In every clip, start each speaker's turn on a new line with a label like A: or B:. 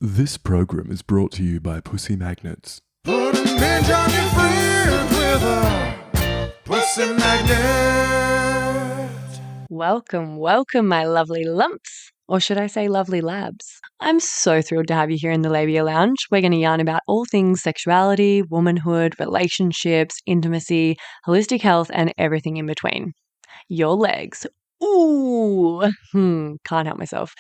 A: This program is brought to you by Pussy Magnets.
B: Put a midge on your fridge with a pussy magnet.
C: Welcome, my lovely lumps. Or should I say lovely labs? I'm so thrilled to have you here in the Labia Lounge. We're going to yarn about all things sexuality, womanhood, relationships, intimacy, holistic health, and everything in between. Your legs. Ooh, can't help myself.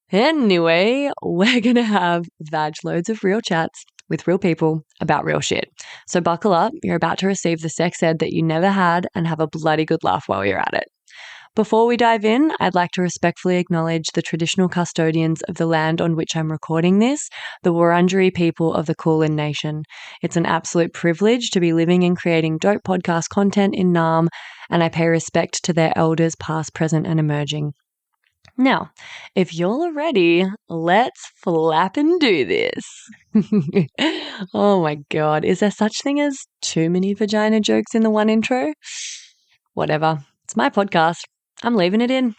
C: Anyway, we're going to have vag loads of real chats with real people about real shit. So buckle up, you're about to receive the sex ed that you never had and have a bloody good laugh while you're at it. Before we dive in, I'd like to respectfully acknowledge the traditional custodians of the land on which I'm recording this, the Wurundjeri people of the Kulin Nation. It's an absolute privilege to be living and creating dope podcast content in Naarm, and I pay respect to their elders past, present, and emerging. Now, if you're ready, let's flap and do this. Oh my God, is there such thing as too many vagina jokes in the one intro? Whatever, it's my podcast. I'm leaving it in.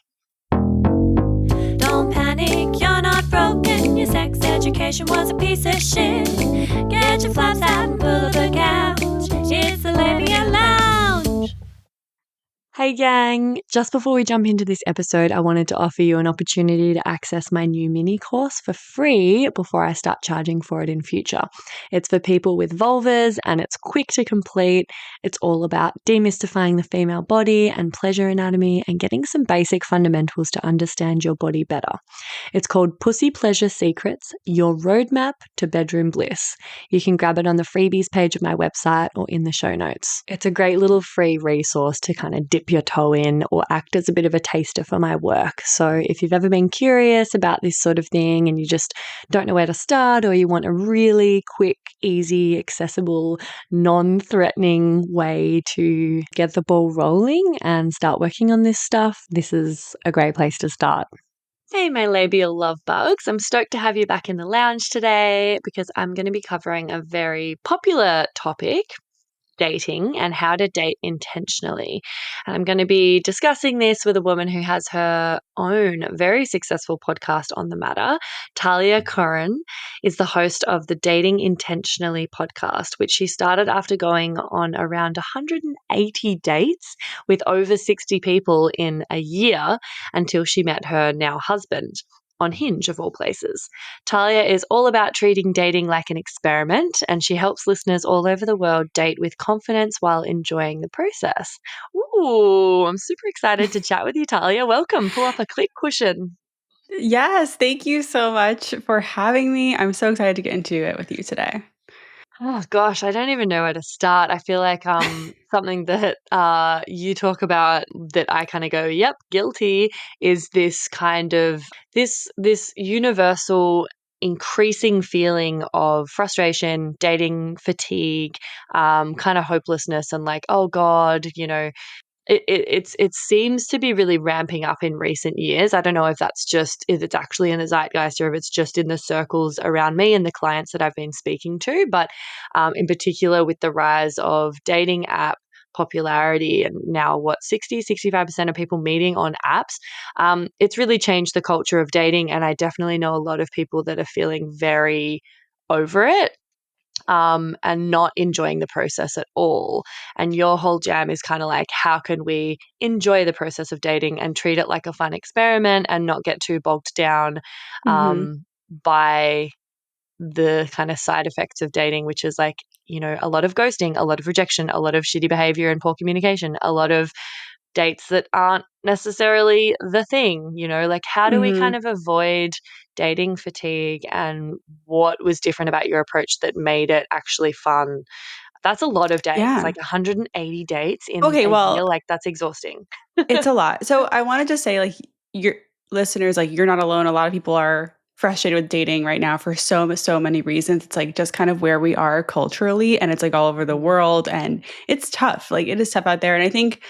D: Don't panic, you're not broken. Your sex education was a piece of shit. Get your flaps out and pull up a couch. It's the Labia Lounge.
C: Hey gang, just before we jump into this episode, I wanted to offer you an opportunity to access my new mini course for free before I start charging for it in future. It's for people with vulvas and it's quick to complete. It's all about demystifying the female body and pleasure anatomy and getting some basic fundamentals to understand your body better. It's called Pussy Pleasure Secrets, Your Roadmap to Bedroom Bliss. You can grab it on the freebies page of my website or in the show notes. It's a great little free resource to kind of dip your toe in or act as a bit of a taster for my work. So if you've ever been curious about this sort of thing and you just don't know where to start, or you want a really quick, easy, accessible, non-threatening way to get the ball rolling and start working on this stuff, this is a great place to start. Hey, my labial love bugs. I'm stoked to have you back in the lounge today because I'm going to be covering a very popular topic, dating and how to date intentionally. And I'm going to be discussing this with a woman who has her own very successful podcast on the matter. Talia Koren is the host of the Dating Intentionally podcast, which she started after going on around 180 dates with over 60 people in a year until she met her now husband on Hinge, of all places. Talia is all about treating dating like an experiment, and she helps listeners all over the world date with confidence while enjoying the process. Ooh, I'm super excited to chat with you, Talia. Welcome. Pull up a click cushion.
E: Yes, thank you so much for having me. I'm so excited to get into it with you today.
C: Oh gosh, I don't even know where to start. I feel like something that you talk about that I kind of go, yep, guilty, is this kind of this universal increasing feeling of frustration, dating fatigue, kind of hopelessness, and like, oh God, it seems to be really ramping up in recent years. I don't know if it's actually in the zeitgeist or if it's just in the circles around me and the clients that I've been speaking to. But in particular, with the rise of dating app popularity and now 65% of people meeting on apps, it's really changed the culture of dating. And I definitely know a lot of people that are feeling very over it. And not enjoying the process at all. And your whole jam is kind of like, how can we enjoy the process of dating and treat it like a fun experiment and not get too bogged down by the kind of side effects of dating, which is like, a lot of ghosting, a lot of rejection, a lot of shitty behavior and poor communication, a lot of dates that aren't necessarily the thing, like how do we kind of avoid dating fatigue, and what was different about your approach that made it actually fun? That's a lot of dates,
E: Yeah.
C: like 180 dates in
E: Okay,
C: a
E: well,
C: year, like that's exhausting.
E: it's a lot. So I want to just say, like, your listeners, like, you're not alone. A lot of people are frustrated with dating right now for so many reasons. It's like just kind of where we are culturally, and it's like all over the world, and it's tough. Like, it is tough out there. And I think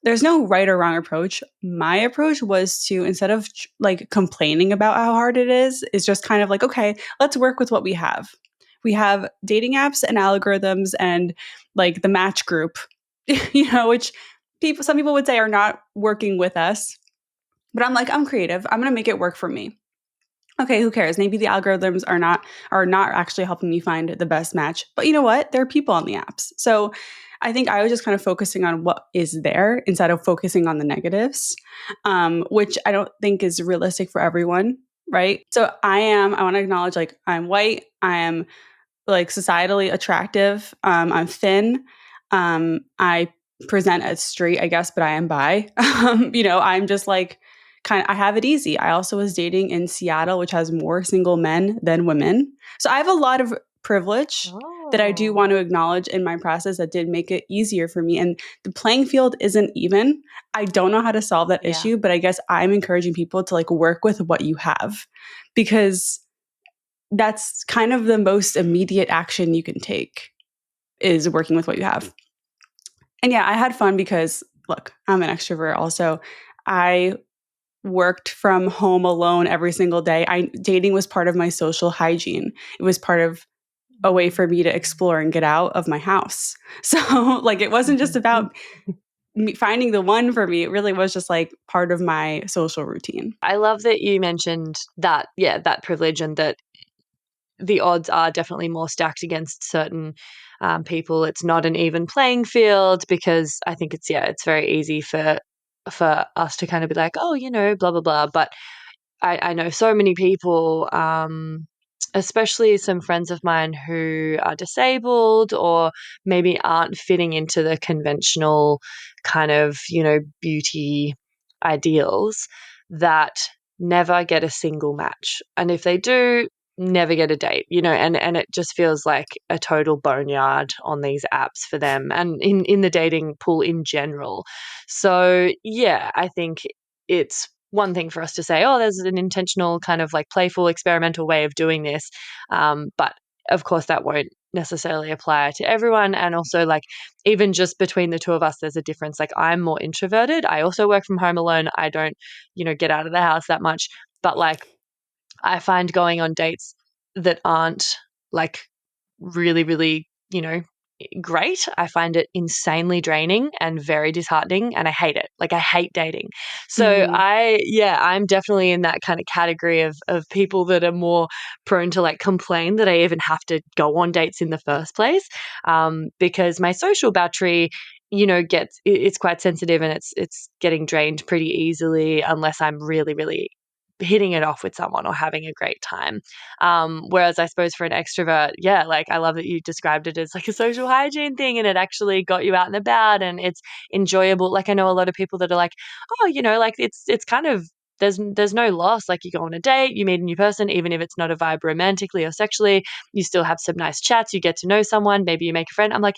E: there's no right or wrong approach. My approach was to, instead of like complaining about how hard it is just kind of like, okay, let's work with what we have. We have dating apps and algorithms and like the match group, which some people would say are not working with us. But I'm like, I'm creative. I'm going to make it work for me. okay, who cares? Maybe the algorithms are not actually helping me find the best match. But you know what? There are people on the apps. So I think I was just kind of focusing on what is there instead of focusing on the negatives, which I don't think is realistic for everyone, right? So I want to acknowledge like I'm white, I am like societally attractive, I'm thin, I present as straight, I guess, but I am bi. I'm just like I have it easy. I also was dating in Seattle, which has more single men than women. So I have a lot of privilege that I do want to acknowledge in my process that did make it easier for me. And the playing field isn't even. I don't know how to solve that issue, but I guess I'm encouraging people to like work with what you have, because that's kind of the most immediate action you can take, is working with what you have. And yeah, I had fun because look, I'm an extrovert also. I worked from home alone every single day. Dating was part of my social hygiene. It was part of a way for me to explore and get out of my house. So like it wasn't just about me finding the one for me. It really was just like part of my social routine.
C: I love that you mentioned that, that privilege, and that the odds are definitely more stacked against certain people. It's not an even playing field, because I think it's very easy for us to kind of be like, oh, blah blah blah. But I know so many people, especially some friends of mine who are disabled or maybe aren't fitting into the conventional kind of, beauty ideals, that never get a single match. And if they do, never get a date, and it just feels like a total boneyard on these apps for them and in the dating pool in general. So yeah, I think it's one thing for us to say, oh, there's an intentional kind of like playful experimental way of doing this. But of course that won't necessarily apply to everyone. And also like even just between the two of us, there's a difference. Like I'm more introverted. I also work from home alone. I don't, get out of the house that much. But like I find going on dates that aren't like really, really, great, I find it insanely draining and very disheartening, and I hate it. Like I hate dating. So I'm definitely in that kind of category of people that are more prone to like complain that I even have to go on dates in the first place, because my social battery it's quite sensitive, and it's getting drained pretty easily unless I'm really, really hitting it off with someone or having a great time. Whereas I suppose for an extrovert, like I love that you described it as like a social hygiene thing, and it actually got you out and about and it's enjoyable. Like I know a lot of people that are like, oh, like it's kind of, there's no loss. Like you go on a date, you meet a new person, even if it's not a vibe romantically or sexually, you still have some nice chats, you get to know someone, maybe you make a friend. I'm like,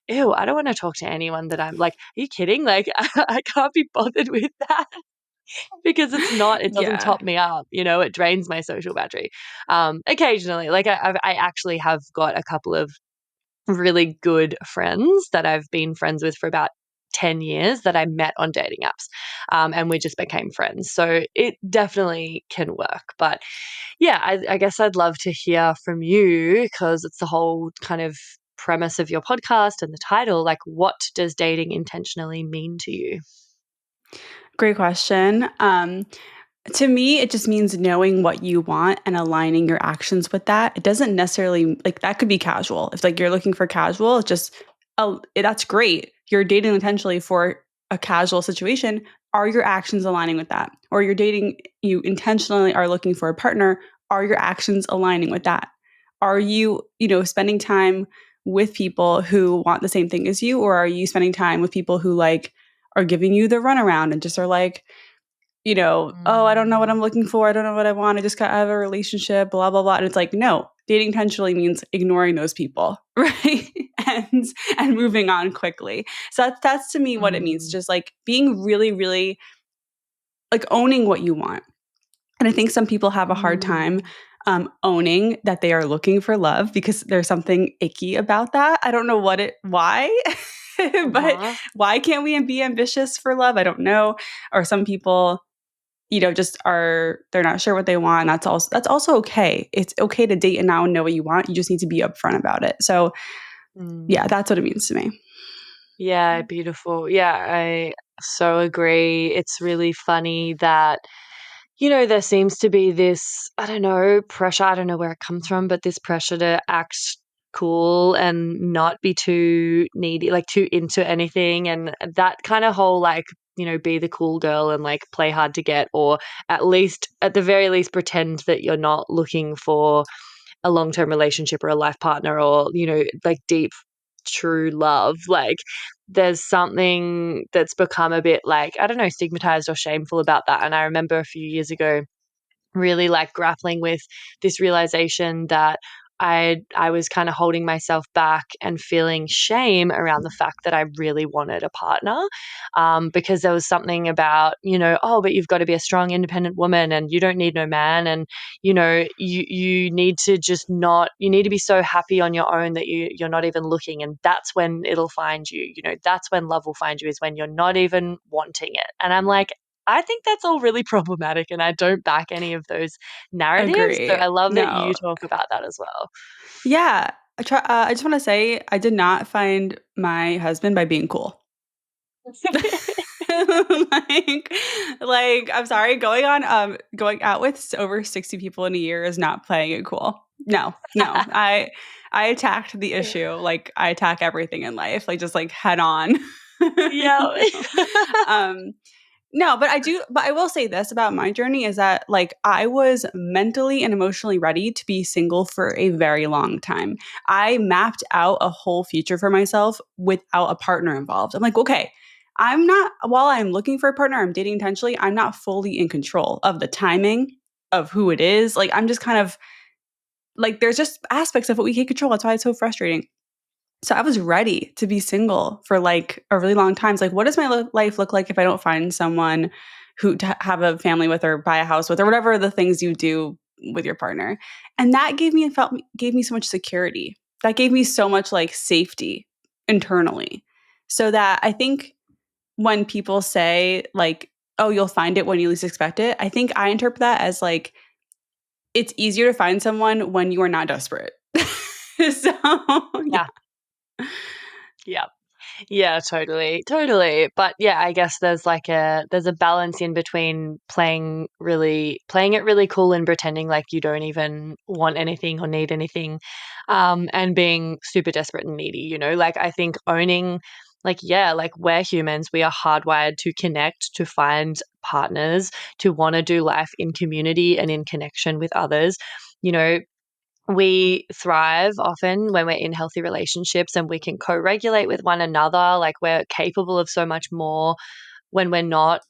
C: ew, I don't want to talk to anyone that I'm like, are you kidding? Like I can't be bothered with that. Because it doesn't top me up, it drains my social battery. Occasionally, like I actually have got a couple of really good friends that I've been friends with for about 10 years that I met on dating apps, and we just became friends. So it definitely can work. But yeah, I guess I'd love to hear from you, because it's the whole kind of premise of your podcast and the title. Like, what does dating intentionally mean to you?
E: Great question. To me, it just means knowing what you want and aligning your actions with that. It doesn't necessarily like that could be casual. If like you're looking for casual, it's just that's great. You're dating intentionally for a casual situation. Are your actions aligning with that? Or you're dating, you intentionally are looking for a partner. Are your actions aligning with that? Are you, spending time with people who want the same thing as you, or are you spending time with people who like are giving you the runaround and just are like, oh, I don't know what I'm looking for. I don't know what I want. I just got out of a relationship, blah, blah, blah. And it's like, no, dating intentionally means ignoring those people, right? and moving on quickly. So that's to me what it means. Just like being really, really like owning what you want. And I think some people have a hard time owning that they are looking for love, because there's something icky about that. I don't know why, but why can't we be ambitious for love? I don't know. Or some people, they're not sure what they want. That's also okay. It's okay to date and now know what you want. You just need to be upfront about it. So yeah, that's what it means to me.
C: Yeah, beautiful. Yeah, I so agree. It's really funny that there seems to be this, I don't know, pressure. I don't know where it comes from, but this pressure to act cool and not be too needy, like too into anything. And that kind of whole, like, be the cool girl and like play hard to get, or at the very least, pretend that you're not looking for a long-term relationship or a life partner or, like deep, true love. Like, there's something that's become a bit like, I don't know, stigmatized or shameful about that. And I remember a few years ago really like grappling with this realization that I was kind of holding myself back and feeling shame around the fact that I really wanted a partner, because there was something about, oh, but you've got to be a strong, independent woman and you don't need no man. And, you need to just not, you need to be so happy on your own that you're not even looking. And that's when it'll find you, that's when love will find you, is when you're not even wanting it. And I'm like, I think that's all really problematic, and I don't back any of those narratives. So
E: Agree.
C: I love that you
E: No.
C: talk about that as well.
E: Yeah. I just want to say I did not find my husband by being cool. like, I'm sorry, going out with over 60 people in a year is not playing it cool. No. I attacked the issue like I attack everything in life, like just like head on.
C: Yeah.
E: Um no, but I will say this about my journey is that like I was mentally and emotionally ready to be single for a very long time. I mapped out a whole future for myself without a partner involved. I'm like, okay, while I'm looking for a partner, I'm dating intentionally, I'm not fully in control of the timing of who it is. Like I'm just kind of like there's just aspects of what we can't control. That's why it's so frustrating. So I was ready to be single for like a really long time. It's like, what does my life look like if I don't find someone who to have a family with or buy a house with or whatever the things you do with your partner? And that gave me so much security. That gave me so much like safety internally. So that I think when people say like, oh, you'll find it when you least expect it, I think I interpret that as like it's easier to find someone when you are not desperate. So yeah.
C: Yeah. Yeah. Yeah, totally. Totally. But yeah, I guess there's a balance in between playing it really cool and pretending like you don't even want anything or need anything, and being super desperate and needy, Like, I think owning, like, yeah, like, we're humans, we are hardwired to connect, to find partners, to want to do life in community and in connection with others. You know, we thrive often when we're in healthy relationships and we can co-regulate with one another. Like, we're capable of so much more when we're not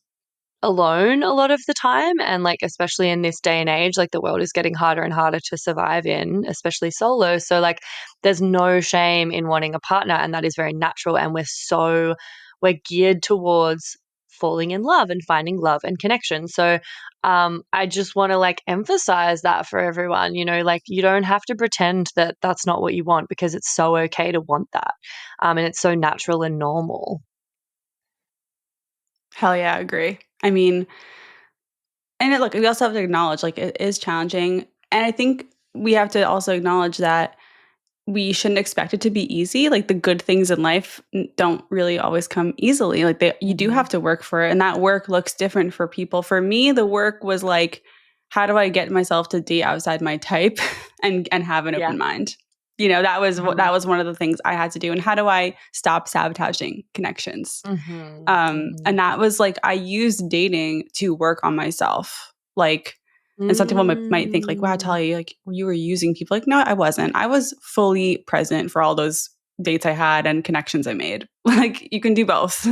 C: alone a lot of the time. And like, especially in this day and age, like the world is getting harder and harder to survive in, especially solo. So like, there's no shame in wanting a partner, and that is very natural. And we're geared towards falling in love and finding love and connection. So I just want to like emphasize that for everyone, like, you don't have to pretend that that's not what you want, because it's so okay to want that. And it's so natural and normal.
E: Hell yeah, I agree. I mean, look, we also have to acknowledge like it is challenging. And I think we have to also acknowledge that we shouldn't expect it to be easy. Like the good things in life don't really always come easily. Like you do have to work for it. And that work looks different for people. For me, the work was like, how do I get myself to date outside my type and have an
C: Yeah.
E: open mind? That was that was one of the things I had to do. And how do I stop sabotaging connections? And that was like I used dating to work on myself. Like, and some people might think like, wow,
C: Mm.
E: Talia, like you were using people. Like, no, I wasn't. I was fully present for all those dates I had and connections I made. Like you can do both.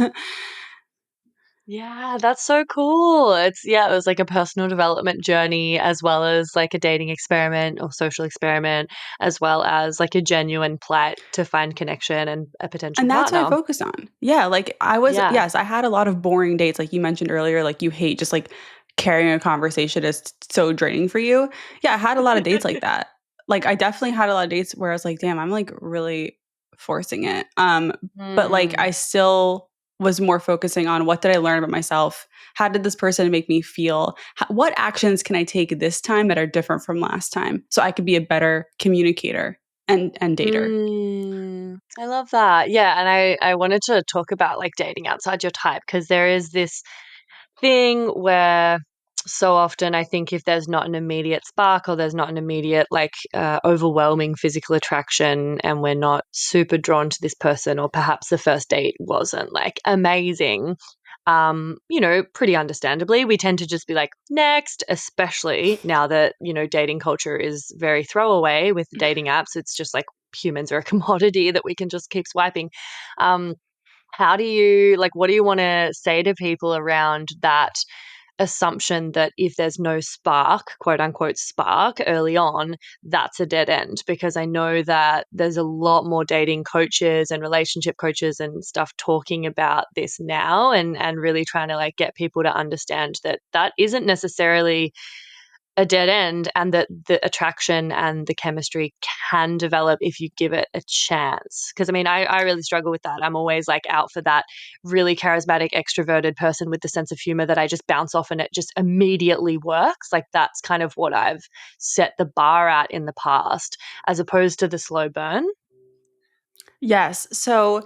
C: Yeah, that's so cool. It was like a personal development journey, as well as like a dating experiment or social experiment, as well as like a genuine plight to find connection and a potential
E: And that's what I
C: partner.
E: focused on. Yeah, like I was
C: Yeah.
E: yes, I had a lot of boring dates like you mentioned earlier, like you hate just like carrying a conversation is so draining for you. Yeah, I had a lot of dates like that. Like I definitely had a lot of dates where I was like, damn, I'm like really forcing it. But like
C: Mm.
E: I still was more focusing on what did I learn about myself? How did this person make me feel? What actions can I take this time that are different from last time so I could be a better communicator and dater?
C: I love that. Yeah, and I wanted to talk about like dating outside your type, because there is this thing where so often I think if there's not an immediate spark or there's not an immediate overwhelming physical attraction and we're not super drawn to this person, or perhaps the first date wasn't like amazing, pretty understandably, we tend to just be like, next, especially now that, dating culture is very throwaway with dating apps. It's just like humans are a commodity that we can just keep swiping. How do you, what do you want to say to people around that assumption that if there's no spark, quote unquote spark early on, that's a dead end? Because I know that there's a lot more dating coaches and relationship coaches and stuff talking about this now, and really trying to get people to understand that that isn't necessarily a dead end, and that the attraction and the chemistry can develop if you give it a chance. Because I really struggle with that. I'm always out for that really charismatic, extroverted person with the sense of humor that I just bounce off and it just immediately works. That's kind of what I've set the bar at in the past, as opposed to the slow burn.
E: Yes. So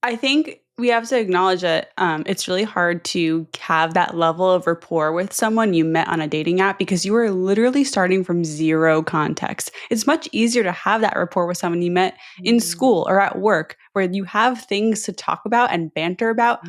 E: I think we have to acknowledge that it's really hard to have that level of rapport with someone you met on a dating app, because you are literally starting from zero context. It's much easier to have that rapport with someone you met in school or at work, where you have things to talk about and banter about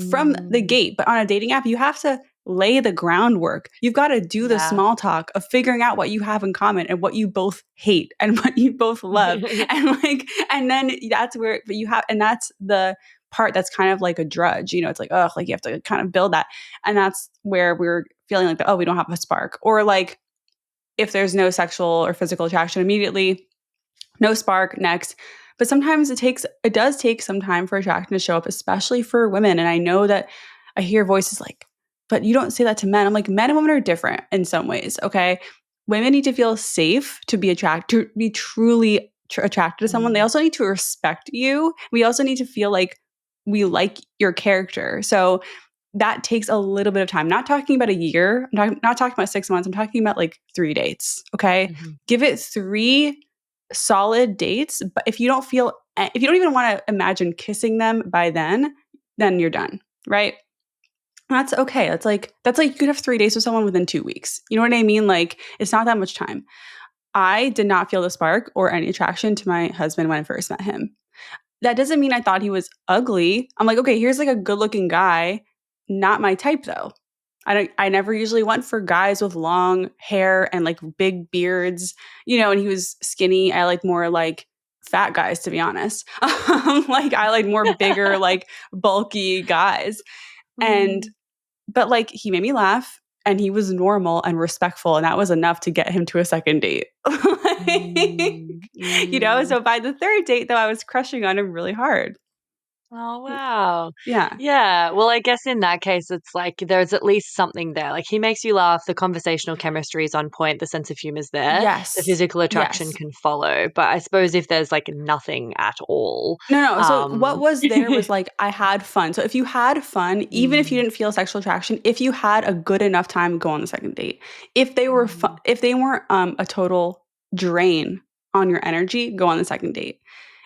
E: from the gate. But on a dating app, you have to lay the groundwork. You've got to do the small talk of figuring out what you have in common and what you both hate and what you both love. And then that's where, but you have, and that's the part that's kind of like a drudge, it's like, oh, you have to kind of build that. And that's where we're feeling like, oh, we don't have a spark. Or if there's no sexual or physical attraction immediately, no spark, next. But sometimes it does take some time for attraction to show up, especially for women. And I know that I hear voices like, but you don't say that to men. I'm like, men and women are different in some ways. Okay. Women need to feel safe to be attracted, to be truly attracted to someone. They also need to respect you. We also need to feel like we like your character. So that takes a little bit of time. Not talking about a year. Not talking about 6 months. I'm talking about 3 dates. Okay.
C: Mm-hmm.
E: Give it 3 solid dates. But if you don't even want to imagine kissing them by then you're done. Right. That's okay. That's like you could have 3 dates with someone within 2 weeks. You know what I mean? It's not that much time. I did not feel the spark or any attraction to my husband when I first met him. That doesn't mean I thought he was ugly. I'm like, okay, here's a good-looking guy. Not my type though. I never usually went for guys with long hair and big beards, and he was skinny. I like more fat guys, to be honest. I like more bigger, bulky guys. But he made me laugh, and he was normal and respectful, and that was enough to get him to a second date. So by the 3rd date, though, I was crushing on him really hard.
C: Oh, wow.
E: Yeah.
C: Yeah. Well, I guess in that case, it's there's at least something there. He makes you laugh. The conversational chemistry is on point. The sense of humor is there.
E: Yes.
C: The physical attraction can follow. But I suppose if there's nothing at all.
E: No. So what was there was I had fun. So if you had fun, even if you didn't feel sexual attraction, if you had a good enough time, go on the second date. If they were if they weren't a total drain on your energy, go on the second date.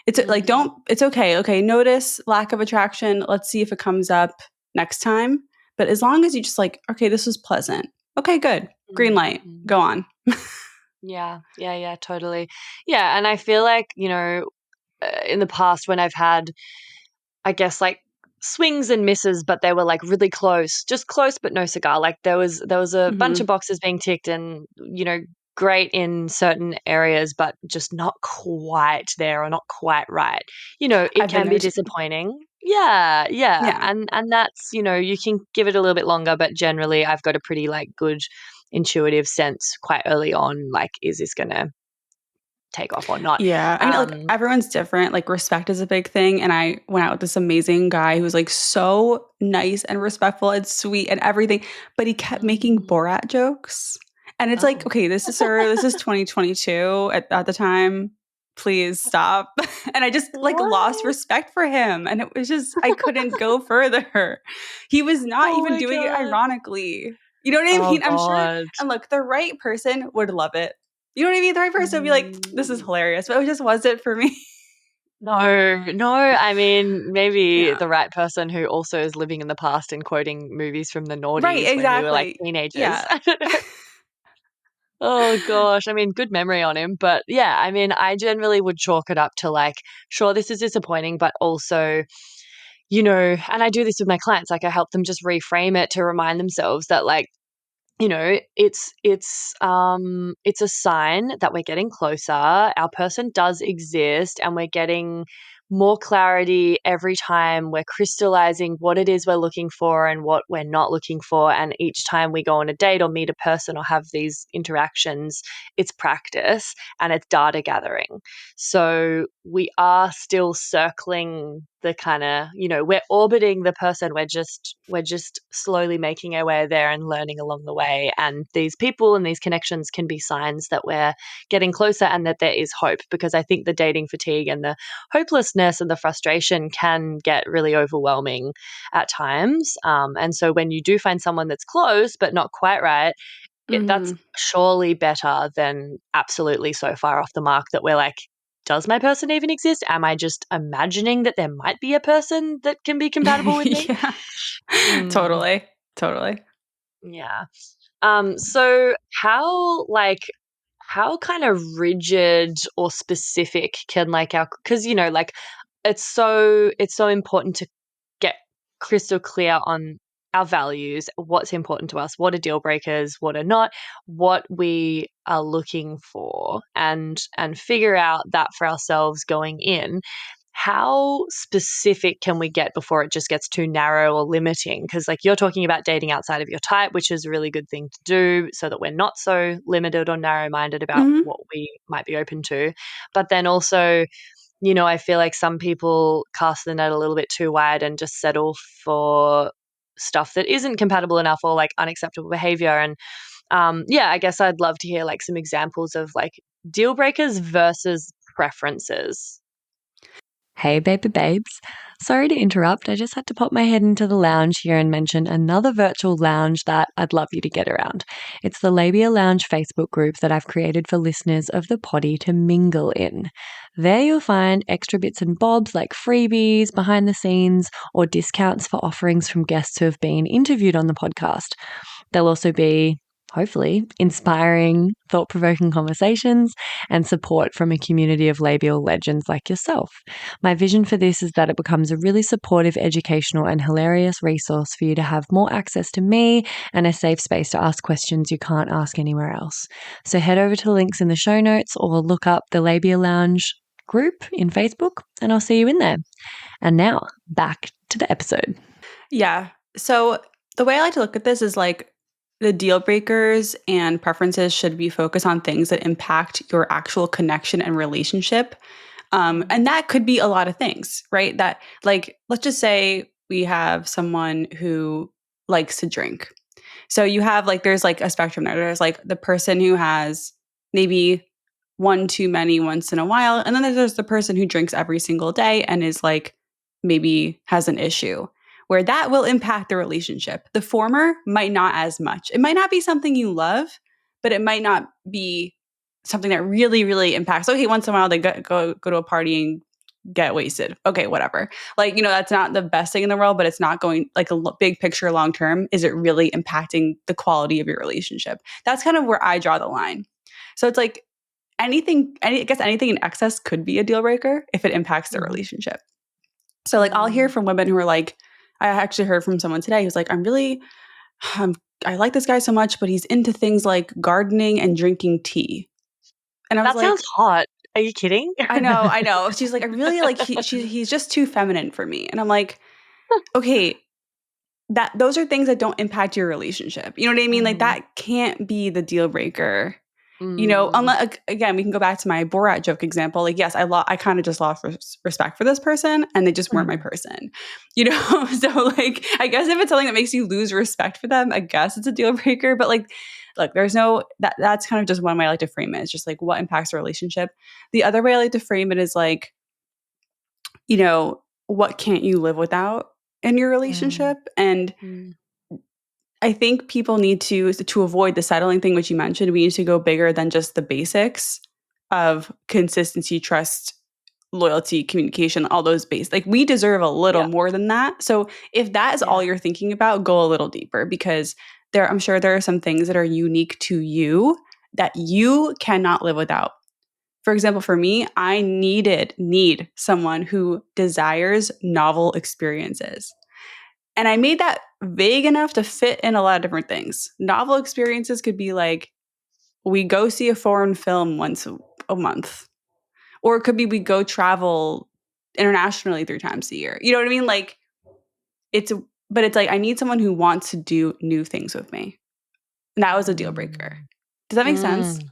E: It's it's okay. Okay. Notice lack of attraction. Let's see if it comes up next time. But as long as you just okay, this was pleasant. Okay, good. Green light. Go on.
C: Yeah, totally. Yeah. And I feel in the past when I've had, I guess swings and misses, but they were really close, just close, but no cigar. There was a bunch of boxes being ticked, and, great in certain areas, but just not quite there or not quite right. It can be disappointing. Yeah. And that's, you can give it a little bit longer, but generally I've got a pretty good intuitive sense quite early on, is this going to take off or not?
E: Yeah. I mean, everyone's different. Respect is a big thing. And I went out with this amazing guy who was so nice and respectful and sweet and everything, but he kept making Borat jokes. And it's okay, this is 2022 at the time. Please stop. And I just lost respect for him. And it was just, I couldn't go further. He was not even doing it ironically. You know what I mean? I'm sure. And look, the right person would love it. You know what I mean? The right person would be this is hilarious. But it just wasn't for me.
C: No. I mean, maybe
E: Yeah.
C: the right person who also is living in the past and quoting movies from the
E: Right,
C: noughties when we were like
E: exactly.
C: teenagers.
E: Yeah.
C: I don't know. Oh gosh, I mean, good memory on him, but yeah, I mean, I generally would chalk it up to like, sure, this is disappointing, but also, and I do this with my clients, like I help them just reframe it to remind themselves that like, it's a sign that we're getting closer. Our person does exist, and we're getting more clarity every time we're crystallizing what it is we're looking for and what we're not looking for. And each time we go on a date or meet a person or have these interactions, it's practice and it's data gathering. So we are still circling the kind of, we're orbiting the person. We're just slowly making our way there and learning along the way. And these people and these connections can be signs that we're getting closer and that there is hope, because I think the dating fatigue and the hopelessness and the frustration can get really overwhelming at times. And so when you do find someone that's close but not quite right, that's
E: Mhm.
C: surely better than absolutely so far off the mark that we're like, does my person even exist? Am I just imagining that there might be a person that can be compatible with me?
E: Yeah.
C: Mm,
E: Totally. Totally.
C: yeah. So how kind of rigid or specific can like because like it's so important to get crystal clear on our values, what's important to us, what are deal breakers, what are not, what we are looking for, and figure out that for ourselves going in. How specific can we get before it just gets too narrow or limiting? Because like you're talking about dating outside of your type, which is a really good thing to do so that we're not so limited or narrow-minded about
E: Mhm.
C: what we might be open to. But then also, I feel like some people cast the net a little bit too wide and just settle for stuff that isn't compatible enough or like unacceptable behavior. And yeah, I guess I'd love to hear like some examples of like deal breakers versus preferences. Hey, baby babes. Sorry to interrupt. I just had to pop my head into the lounge here and mention another virtual lounge that I'd love you to get around. It's the Labia Lounge Facebook group that I've created for listeners of the potty to mingle in. There you'll find extra bits and bobs like freebies, behind the scenes, or discounts for offerings from guests who have been interviewed on the podcast. There'll also be, hopefully, inspiring, thought provoking conversations and support from a community of labial legends like yourself. My vision for this is that it becomes a really supportive, educational, and hilarious resource for you to have more access to me and a safe space to ask questions you can't ask anywhere else. So head over to the links in the show notes or look up the Labia Lounge group in Facebook, and I'll see you in there. And now, back to the episode.
E: Yeah. So the way I like to look at this is like the deal breakers and preferences should be focused on things that impact your actual connection and relationship. And that could be a lot of things, right? That, like, let's just say we have someone who likes to drink. So you have like, there's like a spectrum there. There's like the person who has maybe one too many once in a while. And then there's the person who drinks every single day and is like, maybe has an issue where that will impact the relationship. The former might not as much. It might not be something you love, but it might not be something that really, really impacts. Okay, once in a while they go to a party and get wasted. Okay, whatever. Like, that's not the best thing in the world, but it's not going like a big picture long term. Is it really impacting the quality of your relationship? That's kind of where I draw the line. So it's like I guess anything in excess could be a deal breaker if it impacts the
C: Mhm.
E: relationship. So like I'll hear from women who are like, I actually heard from someone today who's like, um, I like this guy so much, but he's into things like gardening and drinking tea. And I was
C: That sounds
E: like,
C: hot. Are you kidding?
E: I know. She's like, I really like he's just too feminine for me. And I'm like, okay, that those are things that don't impact your relationship. You know what I mean? Like
C: Mhm.
E: that can't be the deal breaker.
C: Mm.
E: Unless again, we can go back to my Borat joke example. Like, yes, I kind of just lost respect for this person, and they just weren't my person. So like, I guess if it's something that makes you lose respect for them, I guess it's a deal breaker. But like, look, there's no that's kind of just one way I like to frame it. It's just like what impacts the relationship. The other way I like to frame it is like, what can't you live without in your
C: Mm.
E: relationship? And
C: Mm.
E: I think people need to avoid the settling thing, which you mentioned. We need to go bigger than just the basics of consistency, trust, loyalty, communication, all those base. Like we deserve a little
C: Yeah.
E: more than that. So if that is all you're thinking about, go a little deeper because I'm sure there are some things that are unique to you that you cannot live without. For example, for me, I need someone who desires novel experiences. And I made that vague enough to fit in a lot of different things. Novel experiences could be like we go see a foreign film once a month. Or it could be we go travel internationally 3 times a year. You know what I mean? Like but it's like I need someone who wants to do new things with me. And that was a deal breaker. Does that make sense?
C: Mm.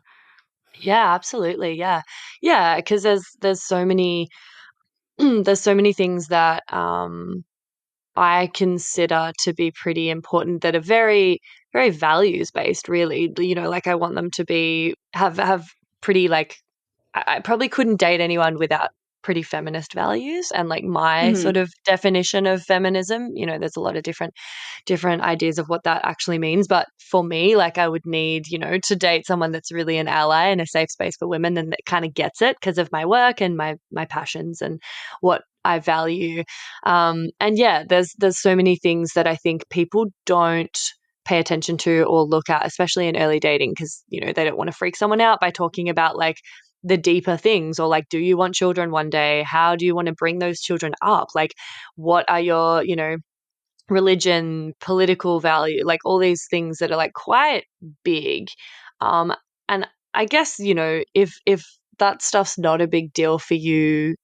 C: Yeah, absolutely. Yeah. Yeah, because there's so many there's so many things that I consider to be pretty important that are very, very values based, really. You know, like I want them to be have pretty like I probably couldn't date anyone without pretty feminist values and like my sort
E: Mhm.
C: of definition of feminism. You know, there's a lot of different ideas of what that actually means. But for me, like I would need, you know, to date someone that's really an ally and a safe space for women and that kind of gets it because of my work and my passions and what I value. And yeah, there's so many things that I think people don't pay attention to or look at, especially in early dating, because you know they don't want to freak someone out by talking about like the deeper things or like, do you want children one day? How do you want to bring those children up? Like, what are your, you know, religion, political value, like all these things that are like quite big. Um, and I guess, you know, if that stuff's not a big deal for you,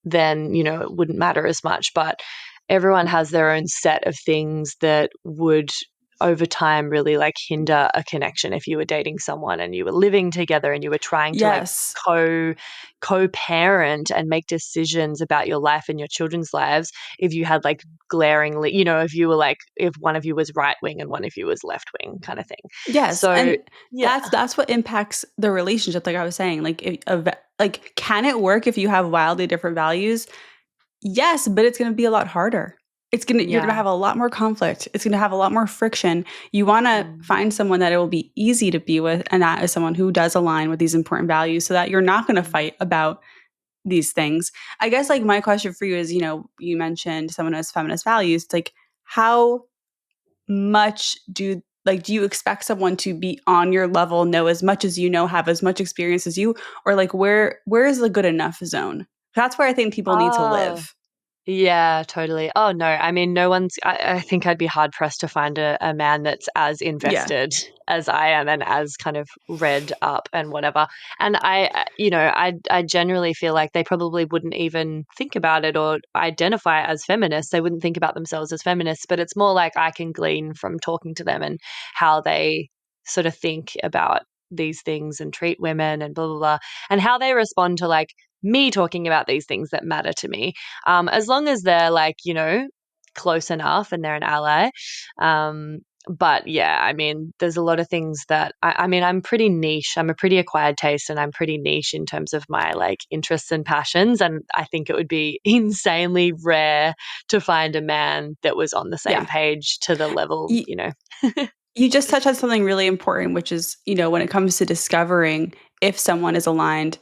C: then, you know, it wouldn't matter as much. But everyone has their own set of things that would over time really like hinder a connection if you were dating someone and you were living together and you were trying to like
E: Yes.
C: co-parent and make decisions about your life and your children's lives. If you had like glaringly, you know, if you were like if one of you was right wing and one of you was left wing kind of thing.
E: Yes,
C: So
E: and
C: yeah.
E: that's what impacts the relationship. Like I was saying, like like can it work if you have wildly different values? Yes, but it's going to be a lot harder. You're going to
C: Yeah.
E: have a lot more conflict. It's going to have a lot more friction. You want to
C: Mm.
E: find someone that it will be easy to be with, and that is someone who does align with these important values, so that you're not going to fight about these things. I guess like my question for you is, you know, you mentioned someone who has feminist values. It's like how much do you expect someone to be on your level, know as much as you know, have as much experience as you, or like where is the good enough zone? That's where I think people need to
C: Oh.
E: live.
C: Yeah, totally. Oh no, I mean, no one's. I think I'd be hard pressed to find a man that's as
E: Yeah.
C: invested as I am and as kind of read up and whatever. And you know, I generally feel like they probably wouldn't even think about it or identify as feminists. They wouldn't think about themselves as feminists, but it's more like I can glean from talking to them and how they sort of think about these things and treat women and blah blah blah, and how they respond to like me talking about these things that matter to me, as long as they're like, you know, close enough and they're an ally. But yeah, I mean, there's a lot of things that I mean, I'm pretty niche. I'm a pretty acquired taste and I'm pretty niche in terms of my like interests and passions. And I think it would be insanely rare to find a man that was on the same
E: Yeah.
C: page to the level,
E: You,
C: you know.
E: you just touched on something really important, which is, you know, when it comes to discovering if someone is aligned,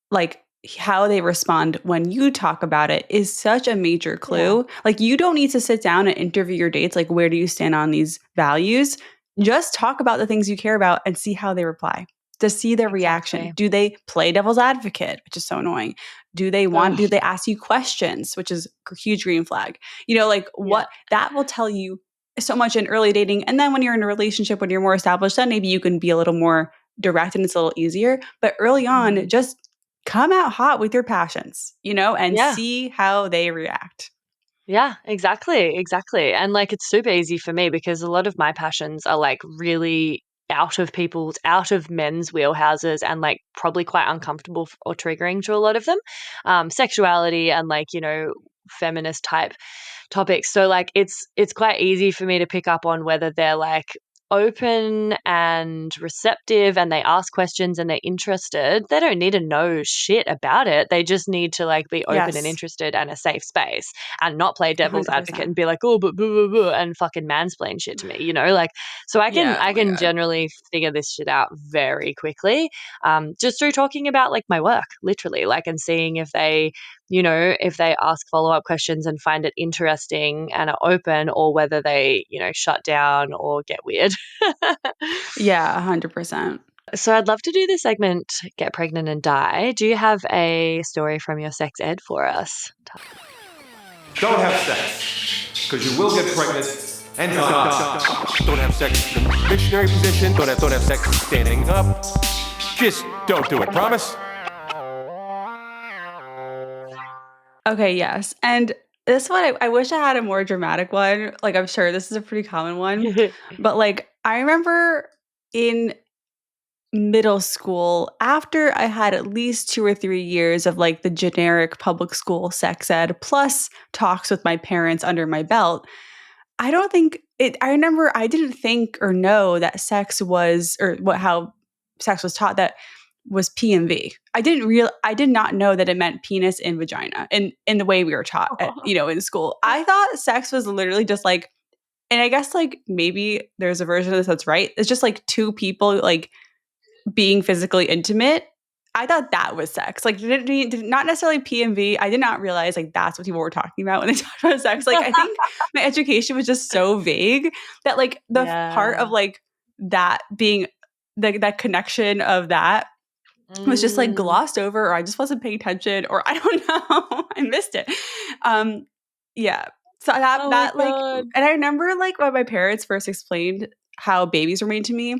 E: like how they respond when you talk about it is such a major
C: Yeah,
E: clue. Like you don't need to sit down and interview your dates like where do you stand on these values? Just talk about the things you care about and see how they reply. To see their reaction.
C: exactly.
E: Do they play devil's advocate, which is so annoying? Do
C: Oh,
E: they ask you questions, which is a huge green flag? You know, like
C: yeah.
E: what that will tell you so much in early dating. And then when you're in a relationship, when you're more established, then maybe you can be a little more direct and it's a little easier. But early on,
C: Mm.
E: just come out hot with your passions, you know, and
C: Yeah.
E: see how they react.
C: Yeah, exactly, exactly. And like it's super easy for me because a lot of my passions are like really out of men's wheelhouses and like probably quite uncomfortable or triggering to a lot of them. Sexuality and like, you know, feminist type topics. So like it's quite easy for me to pick up on whether they're like open and receptive and they ask questions and they're interested, they don't need to know shit about it. They just need to like be open and
E: Yes.
C: interested and a safe space and not play devil's advocate
E: 100%.
C: and be like, oh, but blah, blah, blah, and fucking mansplain shit to me, you know, like, so I
E: Yeah, oh my
C: can
E: God.
C: generally figure this shit out very quickly, just through talking about like my work, literally, like, and seeing if they, you know, if they ask follow-up questions and find it interesting and are open, or whether they, you know, shut down or get weird.
E: Yeah, 100%.
C: So I'd love to do the segment Get Pregnant and Die. Do you have a story from your sex ed for us?
B: Don't have sex, because you will get pregnant and die. Don't have sex in the missionary position. Don't have sex standing up. Just don't do it. Promise?
E: Okay, yes. And this one, I wish I had a more dramatic one. Like, I'm sure this is a pretty common one. But, like, I remember in middle school, after I had at least 2 or 3 years of, like, the generic public school sex ed plus talks with my parents under my belt, I remember I didn't think or know that sex was or what how sex was taught that was P and V. I did not know that it meant penis and vagina in the way we were taught at, in school. I thought sex was literally just like, and I guess like maybe there's a version of this that's right. It's just like two people like being physically intimate. I thought that was sex. Like, not necessarily P and V. I did not realize like that's what people were talking about when they talked about sex. Like, I think my education was just so vague that like the part of like that being that connection of that was just like glossed over, or I just wasn't paying attention, or I don't know. I missed it. Yeah. So that like,
C: God.
E: and I remember like when my parents first explained how babies were made to me,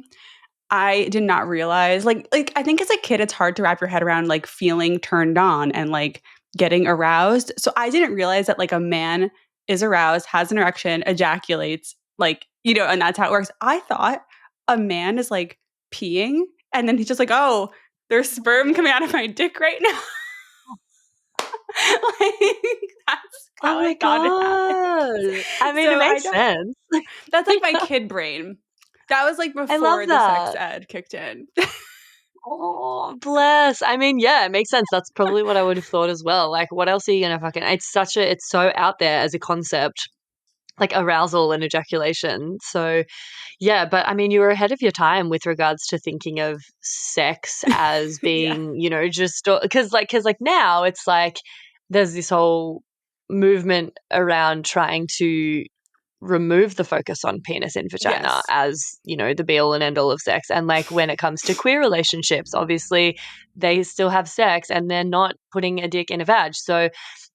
E: I did not realize like I think as a kid it's hard to wrap your head around like feeling turned on and like getting aroused. So I didn't realize that like a man is aroused, has an erection, ejaculates, like, and that's how it works. I thought a man is like peeing and then he's just like, "Oh, there's sperm coming out of my dick right now." Like that's how
C: Oh my
E: I thought it happened.
C: God. I mean,
E: So
C: it
E: I
C: makes
E: don't
C: sense.
E: That's like my kid brain. That was like
C: I love
E: before the sex
C: that.
E: ed kicked in.
C: Oh, bless. I mean, yeah, it makes sense. That's probably what I would have thought as well. Like, what else are you gonna fucking? It's so out there as a concept, like arousal and ejaculation. So, yeah, but I mean, you were ahead of your time with regards to thinking of sex as
E: Yeah.
C: being, just because now it's like there's this whole movement around trying to remove the focus on penis and vagina
E: Yes.
C: as, the be all and end all of sex. And like when it comes to queer relationships, obviously they still have sex and they're not putting a dick in a vag. So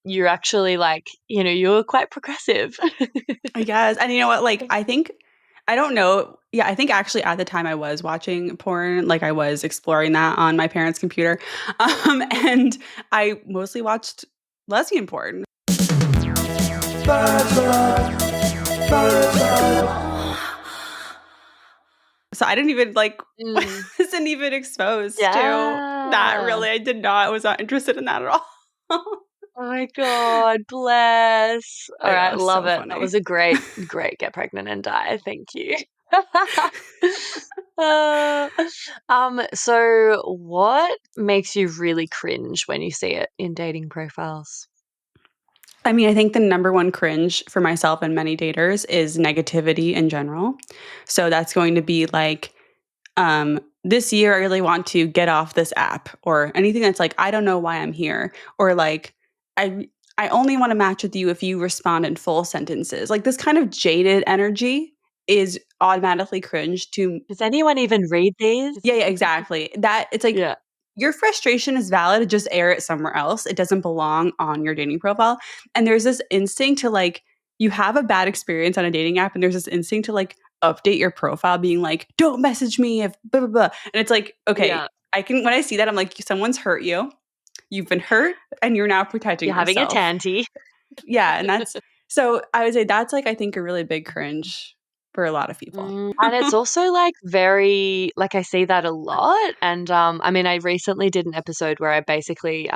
C: you're actually like, you're quite progressive.
E: I guess. And you know what? Like, I don't know. Yeah, I think actually at the time I was watching porn, like I was exploring that on my parents' computer. And I mostly watched lesbian porn. So I didn't even like wasn't even exposed to that
C: Yeah.
E: really. I was not interested in that at all.
C: Oh my God, bless. All
E: I know,
C: right,
E: it's
C: love
E: so
C: it. That
E: funny.
C: was a great Get Pregnant and Die. Thank you. Uh, so what makes you really cringe when you see it in dating profiles?
E: I mean, I think the number one cringe for myself and many daters is negativity in general. So that's going to be like, this year I really want to get off this app, or anything that's like, I don't know why I'm here, or like, I only want to match with you if you respond in full sentences. Like this kind of jaded energy is automatically cringe to.
C: Does anyone even read these?
E: Yeah, exactly. That it's like
C: Yeah.
E: your frustration is valid, just air it somewhere else. It doesn't belong on your dating profile. And there's this instinct to like, you have a bad experience on a dating app, and there's this instinct to like update your profile being like, don't message me if blah blah blah. And it's like, okay,
C: Yeah.
E: when I see that, I'm like, someone's hurt you. You've been hurt and you're now protecting
C: You're having a
E: yourself.
C: tanty.
E: Yeah. And that's so I would say that's like I think a really big cringe for a lot of people.
C: And it's also like very like I see that a lot. And I mean I recently did an episode where I basically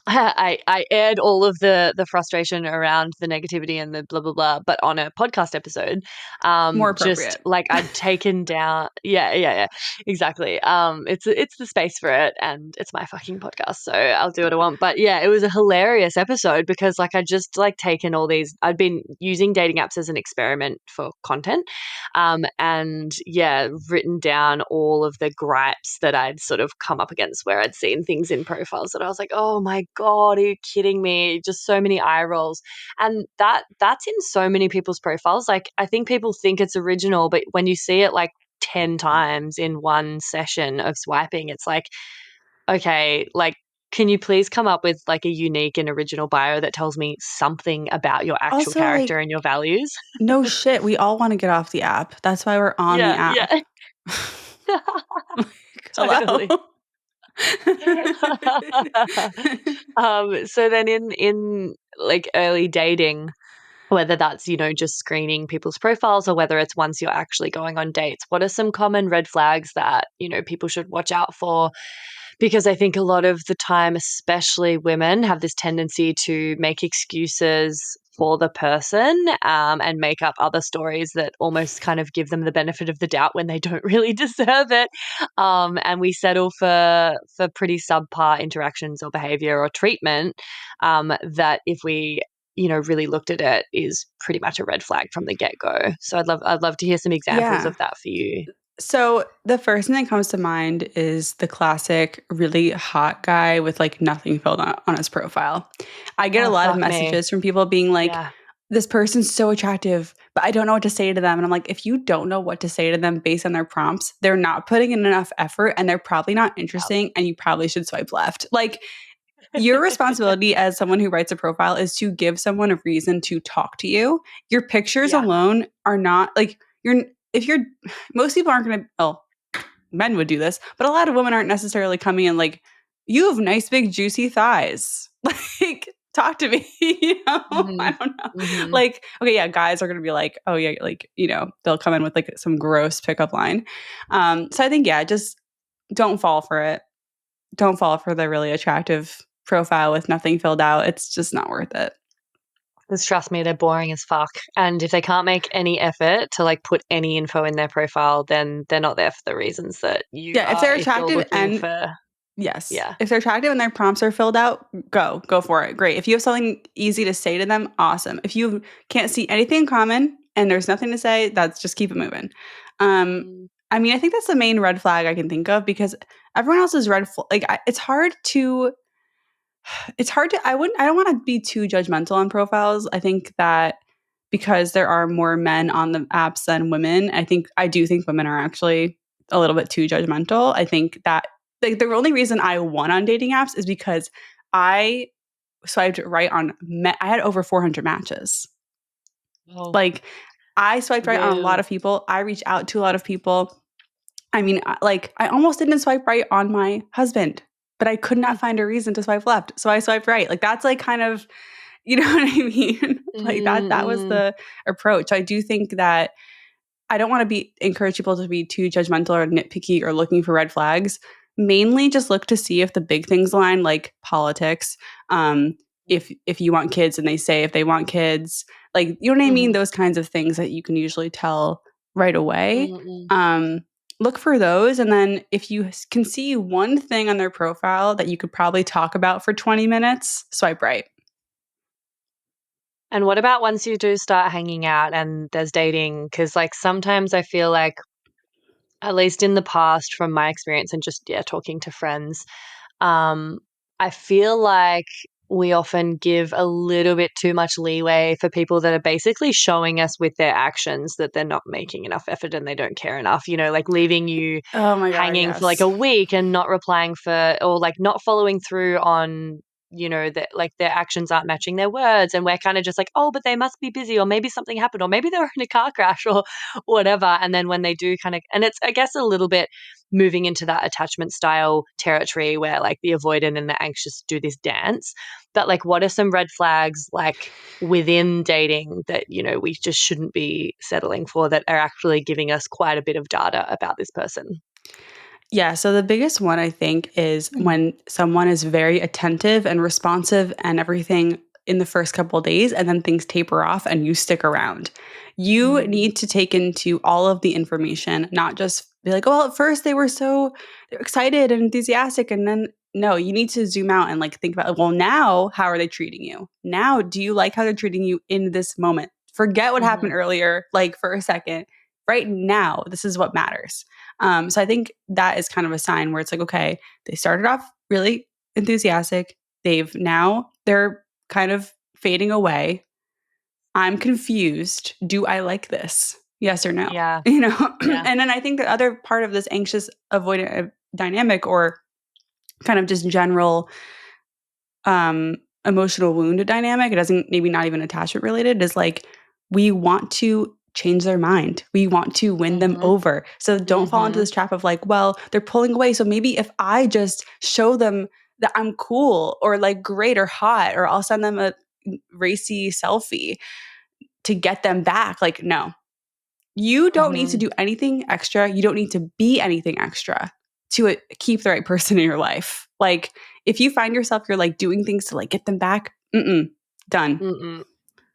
C: I aired all of the frustration around the negativity and the blah blah blah, but on a podcast episode,
E: More
C: just
E: appropriate.
C: like I'd taken down, yeah, exactly. It's the space for it, and it's my fucking podcast, so I'll do what I want. But yeah, it was a hilarious episode because like I just like taken all these. I'd been using dating apps as an experiment for content, and yeah, written down all of the gripes that I'd sort of come up against where I'd seen things in profiles that I was like, oh my God, are you kidding me? Just so many eye rolls. And that's in so many people's profiles. Like I think people think it's original, but when you see it like 10 times in one session of swiping, it's like, okay, like can you please come up with like a unique and original bio that tells me something about your actual
E: Also,
C: character
E: like,
C: and your values?
E: no shit. We all want to get off the app. That's why we're on the
C: Yeah,
E: app.
C: yeah.
E: Like, hello.
C: Totally. So then in like early dating, whether that's, you know, just screening people's profiles or whether it's once you're actually going on dates, what are some common red flags that, you know, people should watch out for? Because I think a lot of the time, especially women, have this tendency to make excuses for the person, and make up other stories that almost kind of give them the benefit of the doubt when they don't really deserve it. And we settle for pretty subpar interactions or behavior or treatment, that if we, you know, really looked at it is pretty much a red flag from the get-go. So I'd love to hear some examples
E: Yeah.
C: of that for you.
E: So the first thing that comes to mind is the classic really hot guy with like nothing filled on his profile. I get a
C: Oh,
E: lot of
C: fuck me.
E: messages from people being like,
C: Yeah.
E: this person's so attractive, but I don't know what to say to them. And I'm like, if you don't know what to say to them based on their prompts, they're not putting in enough effort and they're probably not interesting and you probably should swipe left. Like, your responsibility as someone who writes a profile is to give someone a reason to talk to you. Your pictures
C: Yeah.
E: alone are not like if you're most people aren't going to, well, men would do this, but a lot of women aren't necessarily coming in like, you have nice big juicy thighs. Like, talk to me, you know? I
C: Mhm.
E: don't know.
C: Mhm.
E: Like, okay, yeah, guys are going to be like, oh yeah, like, you know, they'll come in with like some gross pickup line. So I think, yeah, just don't fall for it. Don't fall for the really attractive profile with nothing filled out. It's just not worth it.
C: Because trust me, they're boring as fuck. And if they can't make any effort to like put any info in their profile, then they're not there for the reasons that you
E: Yeah, if
C: are.
E: they're
C: If you're
E: attractive
C: looking
E: and
C: for,
E: yes,
C: yeah.
E: if they're attractive and their prompts are filled out, go for it. Great. If you have something easy to say to them, awesome. If you can't see anything in common and there's nothing to say, that's just keep it moving.
C: Mm.
E: I mean, I think that's the main red flag I can think of because everyone else's red flag, like it's hard to I don't want to be too judgmental on profiles. I think that because there are more men on the apps than women, I do think women are actually a little bit too judgmental. I think that like the only reason I won on dating apps is because I swiped right on I had over 400 matches.
C: Oh,
E: Like I swiped right on a lot
C: real.
E: of people. I reached out to a lot of people. I mean, like I almost didn't swipe right on my husband, but I could not find a reason to swipe left. So I swiped right. Like that's like kind of, you know what I mean? Like that was
C: Mm-mm.
E: the approach. I do think that I don't want to be encourage people to be too judgmental or nitpicky or looking for red flags. Mainly just look to see if the big things align, like politics. If you want kids and they say if they want kids, like you know what I mean?
C: Mhm.
E: Those kinds of things that you can usually tell right away.
C: Mm-mm.
E: Look for those, and then if you can see one thing on their profile that you could probably talk about for 20 minutes, swipe right.
C: And what about once you do start hanging out and there's dating? Because like sometimes I feel like, at least in the past, from my experience and just yeah, talking to friends, Um, I feel like we often give a little bit too much leeway for people that are basically showing us with their actions that they're not making enough effort and they don't care enough, you know, like leaving you
E: Oh my god,
C: hanging for like
E: yes.
C: a week and not replying for, or like not following through on, you know, that like their actions aren't matching their words. And we're kind of just like, oh, but they must be busy, or maybe something happened, or maybe they were in a car crash or whatever. And then when they do kind of, and it's, I guess, a little bit moving into that attachment style territory where like the avoidant and the anxious do this dance. But like, what are some red flags like within dating that, you know, we just shouldn't be settling for that are actually giving us quite a bit of data about this person?
E: Yeah, so the biggest one I think is when someone is very attentive and responsive and everything in the first couple of days and then things taper off and you stick around. You need to take into all of the information, not just be like, "Oh, well, at first they're excited and enthusiastic," and then no, you need to zoom out and like think about, well, now how are they treating you? Now, do you like how they're treating you in this moment? Forget what happened earlier, like for a second. Right now, this is what matters. So I think that is kind of a sign where it's like, okay, they started off really enthusiastic. They're kind of fading away. I'm confused. Do I like this? Yes or no?
C: Yeah.
E: You know?
C: Yeah.
E: And then I think the other part of this anxious avoidant dynamic or kind of just general emotional wound dynamic, it doesn't maybe not even attachment related, is like we want to change their mind. We want to win them over. So don't fall into this trap of like, well, they're pulling away. So maybe if I just show them that I'm cool or like great or hot, or I'll send them a racy selfie to get them back. Like, no, you don't need to do anything extra. You don't need to be anything extra to keep the right person in your life. Like, if you find yourself, you're like doing things to like get them back, done.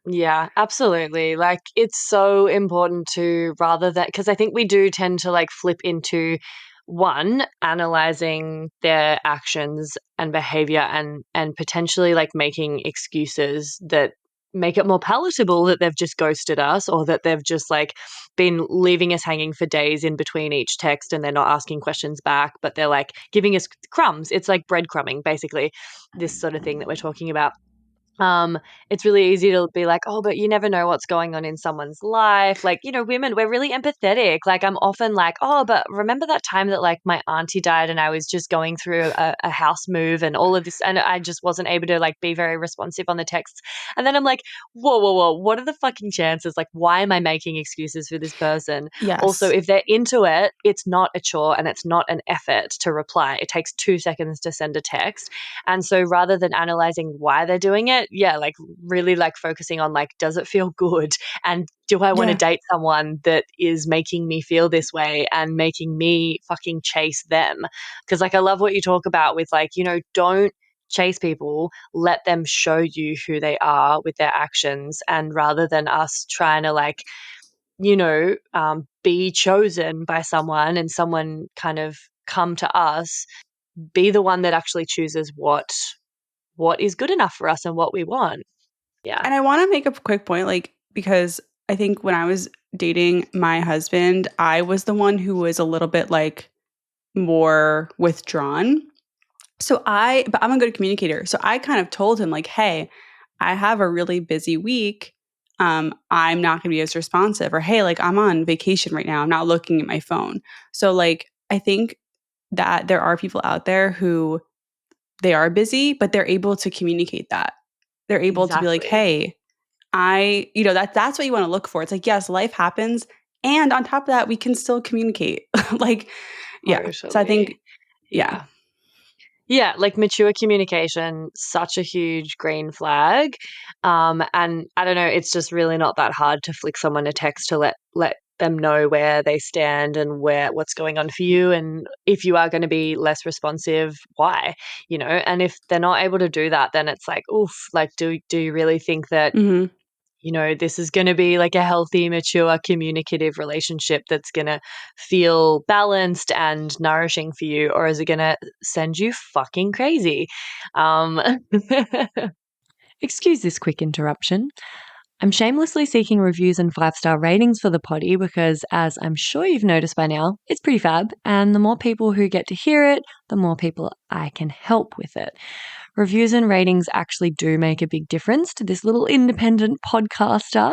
C: Yeah, absolutely. Like it's so important to rather that because I think we do tend to like flip into one analyzing their actions and behavior and potentially like making excuses that make it more palatable that they've just ghosted us or that they've just like been leaving us hanging for days in between each text and they're not asking questions back but they're like giving us crumbs. It's like breadcrumbing basically, this sort of thing that we're talking about. um, it's really easy to be like, oh, but you never know what's going on in someone's life. Like, you know, women, we're really empathetic. Like, I'm often like, oh, but remember that time that like my auntie died and I was just going through a house move and all of this, and I just wasn't able to like be very responsive on the texts. And then I'm like, whoa, whoa, whoa, what are the fucking chances? Like, why am I making excuses for this person? Also,
E: Yes.
C: if they're into it, it's not a chore and it's not an effort to reply. It takes 2 seconds to send a text. And so rather than analyzing why they're doing it, yeah, like really like focusing on like, does it feel good? And do I want to
E: Yeah.
C: date someone that is making me feel this way and making me fucking chase them? Because like I love what you talk about with like, you know, don't chase people, let them show you who they are with their actions. And rather than us trying to like, you know, be chosen by someone and someone kind of come to us, be the one that actually chooses what is good enough for us and what we want. Yeah.
E: And I want to make a quick point, like, because I think when I was dating my husband, I was the one who was a little bit like more withdrawn. But I'm a good communicator. So I kind of told him, like, hey, I have a really busy week. I'm not going to be as responsive. Or, hey, like, I'm on vacation right now. I'm not looking at my phone. So, like, I think that there are people out there who they are busy, but they're able to communicate that. They're able to be like,
C: Exactly.
E: hey, that's what you want to look for. It's like, yes, life happens. And on top of that, we can still communicate. Like, yeah. So I think,
C: Totally.
E: yeah.
C: Yeah. Yeah, like mature communication, such a huge green flag. And I don't know, it's just really not that hard to flick someone a text to let them know where they stand and what's going on for you. And if you are going to be less responsive, why? You know, and if they're not able to do that, then it's like, oof, like do you really think that
E: Hmm.
C: you know, this is going to be like a healthy, mature, communicative relationship that's going to feel balanced and nourishing for you? Or is it going to send you fucking crazy? Um,
F: Excuse this quick interruption. I'm shamelessly seeking reviews and 5-star ratings for the potty because, as I'm sure you've noticed by now, it's pretty fab. And the more people who get to hear it, the more people I can help with it. Reviews and ratings actually do make a big difference to this little independent podcaster.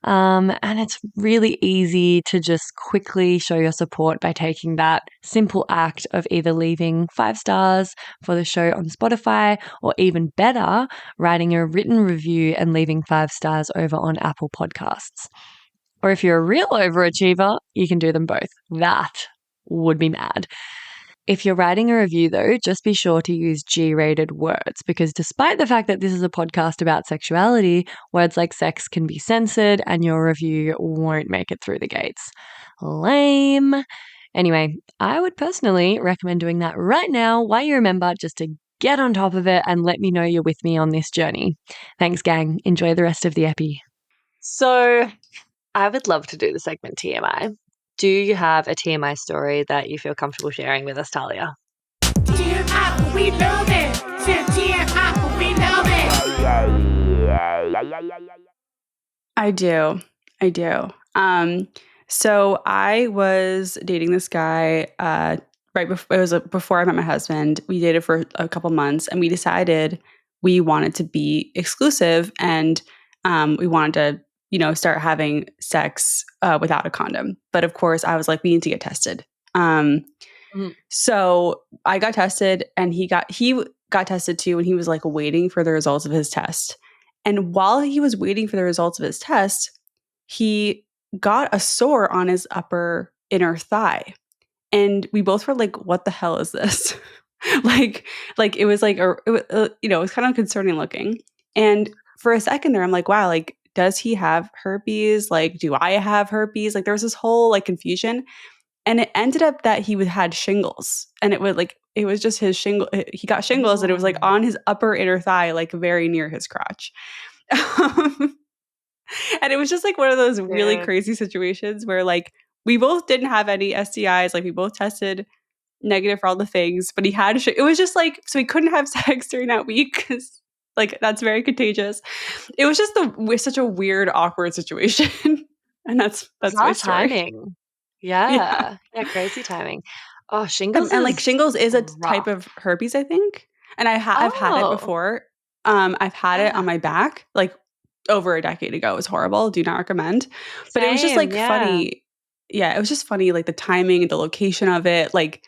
F: And it's really easy to just quickly show your support by taking that simple act of either leaving 5 stars for the show on Spotify or even better, writing a written review and leaving 5 stars over on Apple Podcasts. Or if you're a real overachiever, you can do them both. That would be mad. If you're writing a review, though, just be sure to use G-rated words because despite the fact that this is a podcast about sexuality, words like sex can be censored and your review won't make it through the gates. Lame. Anyway, I would personally recommend doing that right now while you remember, just to get on top of it and let me know you're with me on this journey. Thanks, gang. Enjoy the rest of the epi. So I would love to do the segment TMI. Do you have a TMI story that you feel comfortable sharing with us, Talia?
G: TMI, we love it. TMI, we love it.
E: I do. So I was dating this guy right before before I met my husband. We dated for a couple months, and we decided we wanted to be exclusive, and we wanted to, start having sex without a condom. But of course, I was like, we need to get tested. So I got tested, and he got tested too, and he was like waiting for the results of his test. And while he was waiting for the results of his test, he got a sore on his upper inner thigh. And we both were like, what the hell is this? like it was like, it was kind of concerning looking. And for a second there, I'm like, wow, like, does he have herpes? Like, do I have herpes? Like, there was this whole like confusion. And it ended up that he had shingles. And it was just his shingle. He got shingles, and it was like on his upper inner thigh, like very near his crotch. And it was just like one of those really crazy situations where like we both didn't have any STIs. Like we both tested negative for all the things, but he had, it was just like, so he couldn't have sex during that week because like that's very contagious. It was just such a weird, awkward situation. And that's my story.
F: Timing. Yeah, crazy timing. Oh, shingles
E: and like shingles is a
F: rough.
E: type of herpes, I think. And I've had it before. I've had it on my back like over a decade ago. It was horrible. Do not recommend. But it was just like funny. Yeah, it was just funny, like the timing and the location of it. Like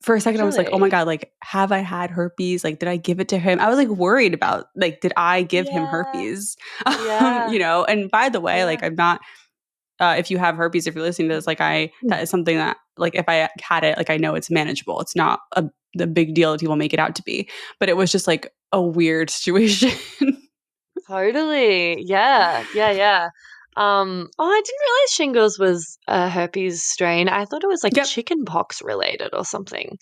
E: for a second, I was like, oh my God, like, have I had herpes? Like, did I give it to him? I was like worried about, like, did I give him herpes? And by the way, like, I'm not, if you have herpes, if you're listening to this, like that is something that like, if I had it, like, I know it's manageable. It's not the big deal that people make it out to be, but it was just like a weird situation.
F: Totally. Yeah. I didn't realize shingles was a herpes strain. I thought it was like chicken pox related or something.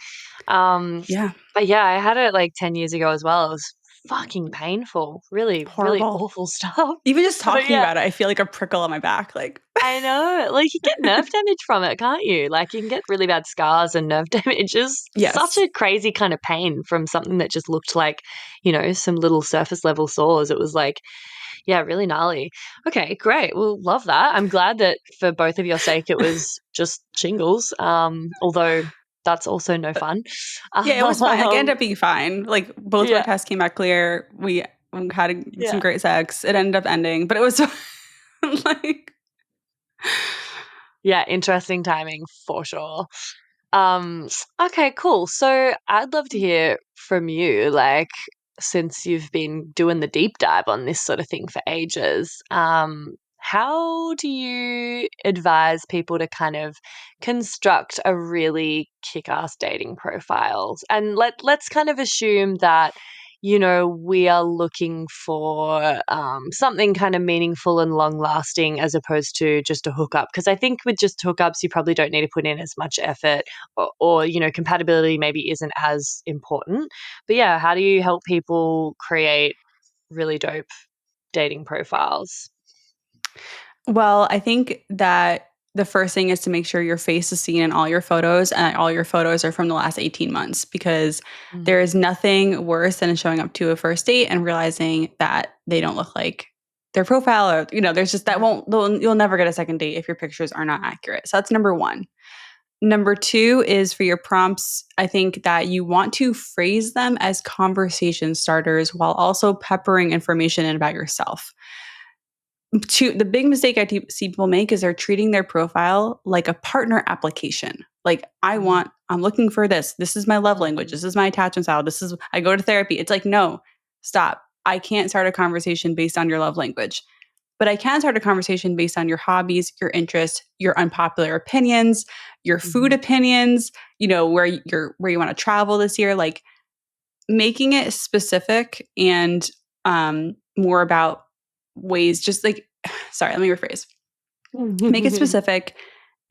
F: But yeah, I had it like 10 years ago as well. It was fucking painful. Really, really awful stuff.
E: Even just talking about it, I feel like a prickle on my back. Like
F: I know. Like you get nerve damage from it, can't you? Like you can get really bad scars and nerve damage. Such a crazy kind of pain from something that just looked like, some little surface level sores. It was like, yeah, really gnarly. Okay, great. Well, love that. I'm glad that for both of your sake it was just shingles. Although that's also no fun.
E: Yeah, it was fine. It ended up being fine. Like both my tests came back clear. We had some great sex. It ended up ending, but it was like
F: interesting timing for sure. Okay, cool. So I'd love to hear from you, like, since you've been doing the deep dive on this sort of thing for ages, how do you advise people to kind of construct a really kick-ass dating profiles? And let's kind of assume that, we are looking for something kind of meaningful and long-lasting as opposed to just a hookup. Because I think with just hookups, you probably don't need to put in as much effort or compatibility maybe isn't as important. But yeah, how do you help people create really dope dating profiles?
E: Well, I think that the first thing is to make sure your face is seen in all your photos, and all your photos are from the last 18 months, because there is nothing worse than showing up to a first date and realizing that they don't look like their profile, or, there's just you'll never get a second date if your pictures are not accurate. So that's number one. Number two is for your prompts. I think that you want to phrase them as conversation starters while also peppering information in about yourself. The big mistake I see people make is they're treating their profile like a partner application. Like, I'm looking for this. This is my love language. This is my attachment style. I go to therapy. It's like, no, stop. I can't start a conversation based on your love language, but I can start a conversation based on your hobbies, your interests, your unpopular opinions, your food opinions, where you want to travel this year, like making it specific and more about ways, just like, sorry, let me rephrase. Make it specific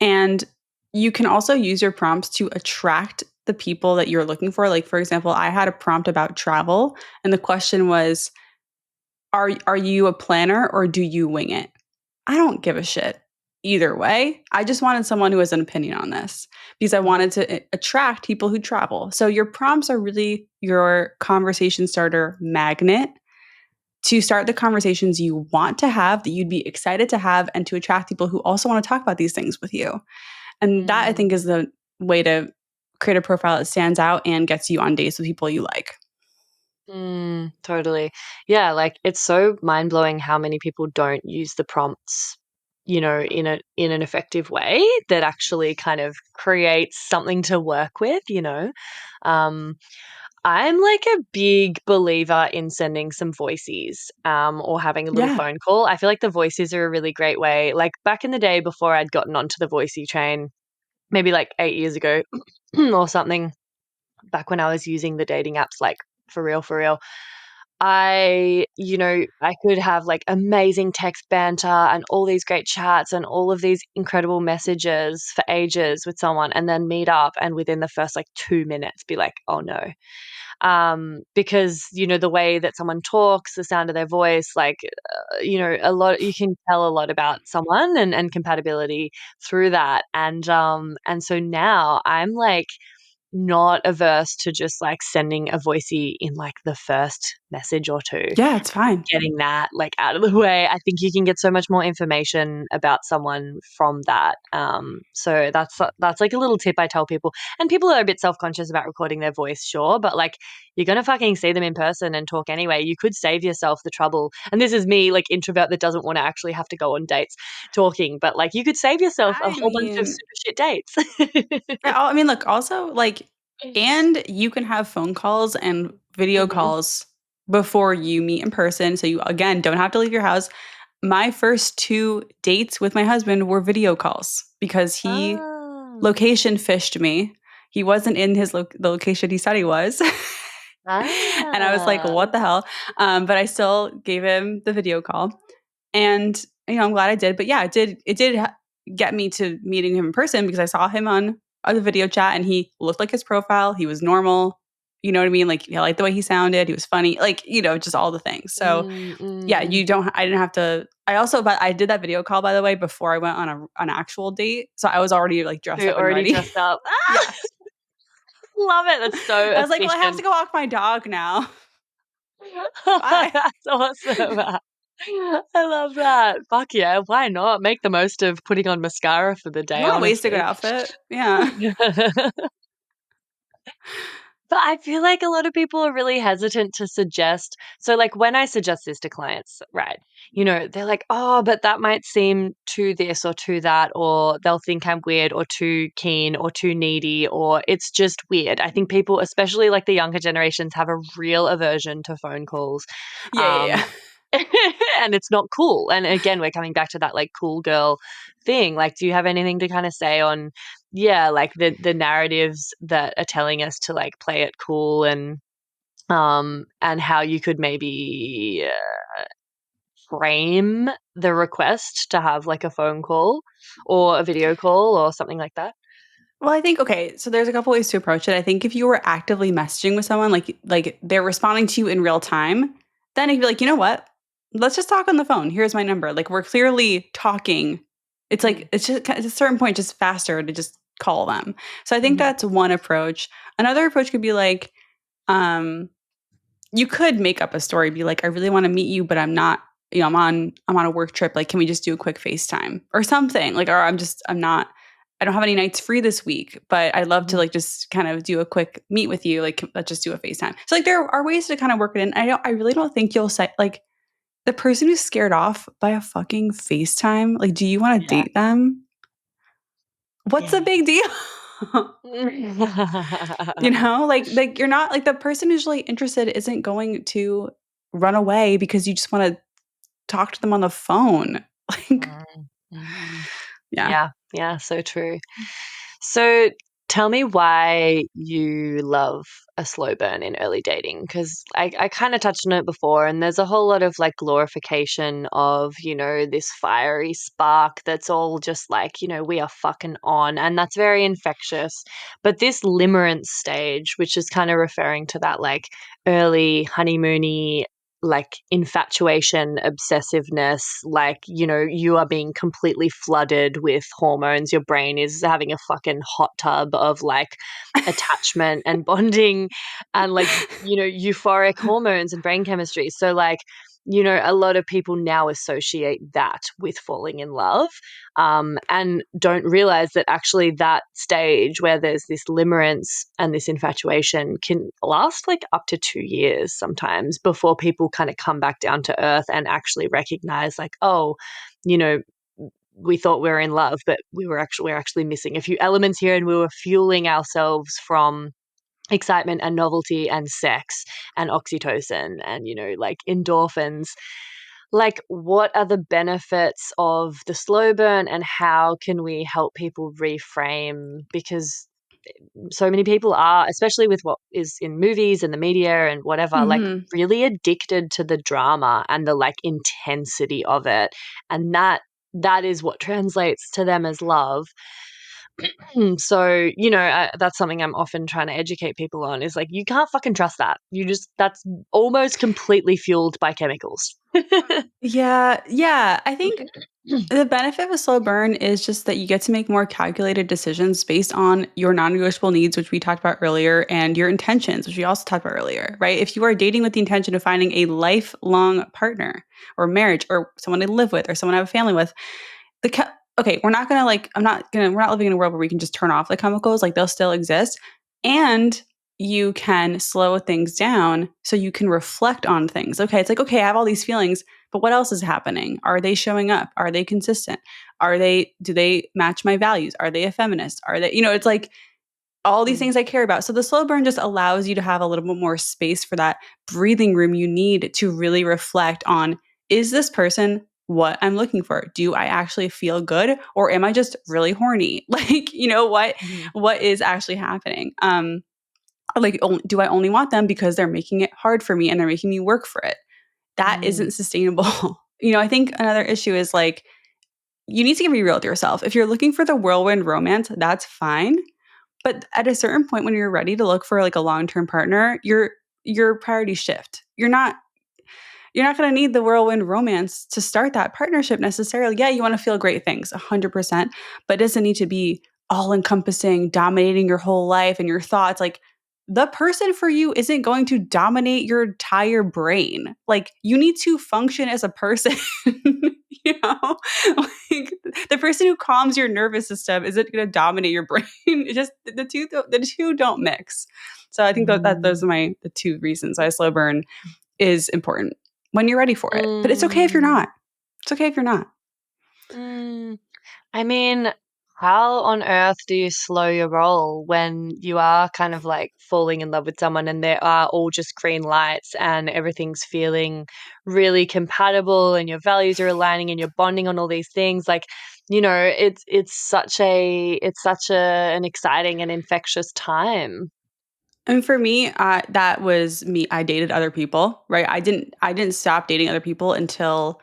E: and you can also use your prompts to attract the people that you're looking for. Like, for example, I had a prompt about travel, and the question was, are you a planner or do you wing it? I don't give a shit either way. I just wanted someone who has an opinion on this because I wanted to attract people who travel. So your prompts are really your conversation starter magnet to start the conversations you want to have, that you'd be excited to have, and to attract people who also want to talk about these things with you. And that, I think, is the way to create a profile that stands out and gets you on dates with people you like.
F: Totally. Yeah, like it's so mind-blowing how many people don't use the prompts, in an effective way that actually kind of creates something to work with. Um, I'm like a big believer in sending some voices, or having a little
E: Yeah.
F: phone call. I feel like the voices are a really great way. Like back in the day before I'd gotten onto the voicey train, maybe like 8 years ago or something, back when I was using the dating apps, like for real, I could have like amazing text banter and all these great chats and all of these incredible messages for ages with someone, and then meet up and within the first like 2 minutes be like, oh no. Because, the way that someone talks, the sound of their voice, like, a lot, you can tell a lot about someone and compatibility through that. And so now I'm like, not averse to just like sending a voicey in like the first message or two,
E: Yeah, it's fine.
F: getting that like out of the way. I think you can get so much more information about someone from that. So that's like a little tip I tell people. And people are a bit self-conscious about recording their voice, sure, but like you're gonna fucking see them in person and talk anyway. You could save yourself the trouble. And this is me, like introvert that doesn't want to actually have to go on dates talking, but like you could save yourself a
E: I
F: whole bunch of
E: mean,
F: super shit dates.
E: I mean, look, also, like, and you can have phone calls and video
F: Mhm.
E: calls before you meet in person. So you, again, don't have to leave your house. My first 2 dates with my husband were video calls because he
F: Ah.
E: location fished me. He wasn't in the location he said he was. And I was like,
F: Ah.
E: what the hell? But I still gave him the video call. And, I'm glad I did. But yeah, it did get me to meeting him in person because I saw him on the video chat and he looked like his profile. He was normal. You know what I mean? Like, I liked the way he sounded. He was funny. Like, just all the things. So yeah, I didn't have to. But I did that video call, by the way, before I went on an actual date. So I was already like dressed
F: You're
E: up and
F: already
E: ready.
F: dressed up. Ah,
E: Yes.
F: love it. That's so
E: I was like, well, I have to
F: efficient.
E: go walk my dog now. Bye.
F: That's awesome. I love that. Fuck yeah, why not? Make the most of putting on mascara for the
E: You
F: day,
E: want to waste a good
F: honestly.
E: outfit? Yeah.
F: But I feel like a lot of people are really hesitant to suggest. So, like, when I suggest this to clients, right, they're like, oh, but that might seem too this or too that, or they'll think I'm weird or too keen or too needy, or it's just weird. I think people, especially like the younger generations, have a real aversion to phone calls.
E: Yeah, yeah,
F: Um,
E: yeah.
F: and it's not cool. And again, we're coming back to that like cool girl thing. Like, do you have anything to kind of say on, yeah, like the narratives that are telling us to like play it cool, and how you could maybe frame the request to have like a phone call or a video call or something like that?
E: Well, I think, okay, so there's a couple ways to approach it. I think if you were actively messaging with someone, like they're responding to you in real time, then you'd be like, you know what? Let's just talk on the phone. Here's my number. Like, we're clearly talking. It's like it's just at a certain point just faster to just call them. So I think
F: Mhm.
E: that's one approach. Another approach could be like, um, you could make up a story, be like, I really want to meet you, but I'm not, I'm on a work trip. Like, can we just do a quick FaceTime or something? Like, or I'm not, I don't have any nights free this week, but I'd love to like just kind of do a quick meet with you. Like, let's just do a FaceTime. So like there are ways to kind of work it in. I really don't think you'll say like the person who's scared off by a fucking FaceTime, like, do you want to
F: Yeah.
E: date them? What's the
F: Yeah.
E: big deal? Like you're not like the person who's really interested isn't going to run away because you just want to talk to them on the phone. Like,
F: Mm, mm.
E: yeah.
F: Yeah, yeah, so true. So Tell me why you love a slow burn in early dating, because I kind of touched on it before, and there's a whole lot of like glorification of, this fiery spark that's all just like, we are fucking on, and that's very infectious. But this limerence stage, which is kind of referring to that like early honeymoony like infatuation, obsessiveness, like, you are being completely flooded with hormones. Your brain is having a fucking hot tub of like attachment and bonding and like, euphoric hormones and brain chemistry. So like, a lot of people now associate that with falling in love, and don't realize that actually that stage where there's this limerence and this infatuation can last like up to 2 years sometimes before people kind of come back down to earth and actually recognize like, oh, you know, we thought we were in love, but we're actually missing a few elements here, and we were fueling ourselves from excitement and novelty and sex and oxytocin and like endorphins. Like, what are the benefits of the slow burn, and how can we help people reframe? Because so many people are, especially with what is in movies and the media and whatever, like really addicted to the drama and the like intensity of it, and that is what translates to them as love. So, that's something I'm often trying to educate people on, is like, you can't fucking trust that. That's almost completely fueled by chemicals.
E: Yeah. I think the benefit of a slow burn is just that you get to make more calculated decisions based on your non-negotiable needs, which we talked about earlier, and your intentions, which we also talked about earlier, right? If you are dating with the intention of finding a lifelong partner or marriage or someone to live with or someone to have a family with, okay, we're not living in a world where we can just turn off the chemicals. Like, they'll still exist. And you can slow things down so you can reflect on things. Okay, it's like, okay, I have all these feelings, but what else is happening? Are they showing up? Are they consistent? Do they match my values? Are they a feminist? Are they, it's like all these things I care about. So the slow burn just allows you to have a little bit more space for that breathing room you need to really reflect on, is this person what I'm looking for? Do I actually feel good, or am I just really horny? Like, what is actually happening? Do I only want them because they're making it hard for me and they're making me work for it? That isn't sustainable. I think another issue is like, you need to be real with yourself. If you're looking for the whirlwind romance, that's fine. But at a certain point, when you're ready to look for like a long-term partner, your priorities shift. You're not going to need the whirlwind romance to start that partnership necessarily. Yeah, you want to feel great things, 100%, but it doesn't need to be all-encompassing, dominating your whole life and your thoughts. Like, the person for you isn't going to dominate your entire brain. Like, you need to function as a person. Like, the person who calms your nervous system isn't going to dominate your brain. It just the two don't mix. So I think that those are the two reasons why slow burn is important when you're ready for it. But it's okay if you're not. It's okay if you're not.
F: I mean, how on earth do you slow your roll when you are kind of like falling in love with someone and there are all just green lights and everything's feeling really compatible and your values are aligning and you're bonding on all these things? Like, it's such an exciting and infectious time.
E: And for me, that was me. I dated other people, right? I didn't stop dating other people until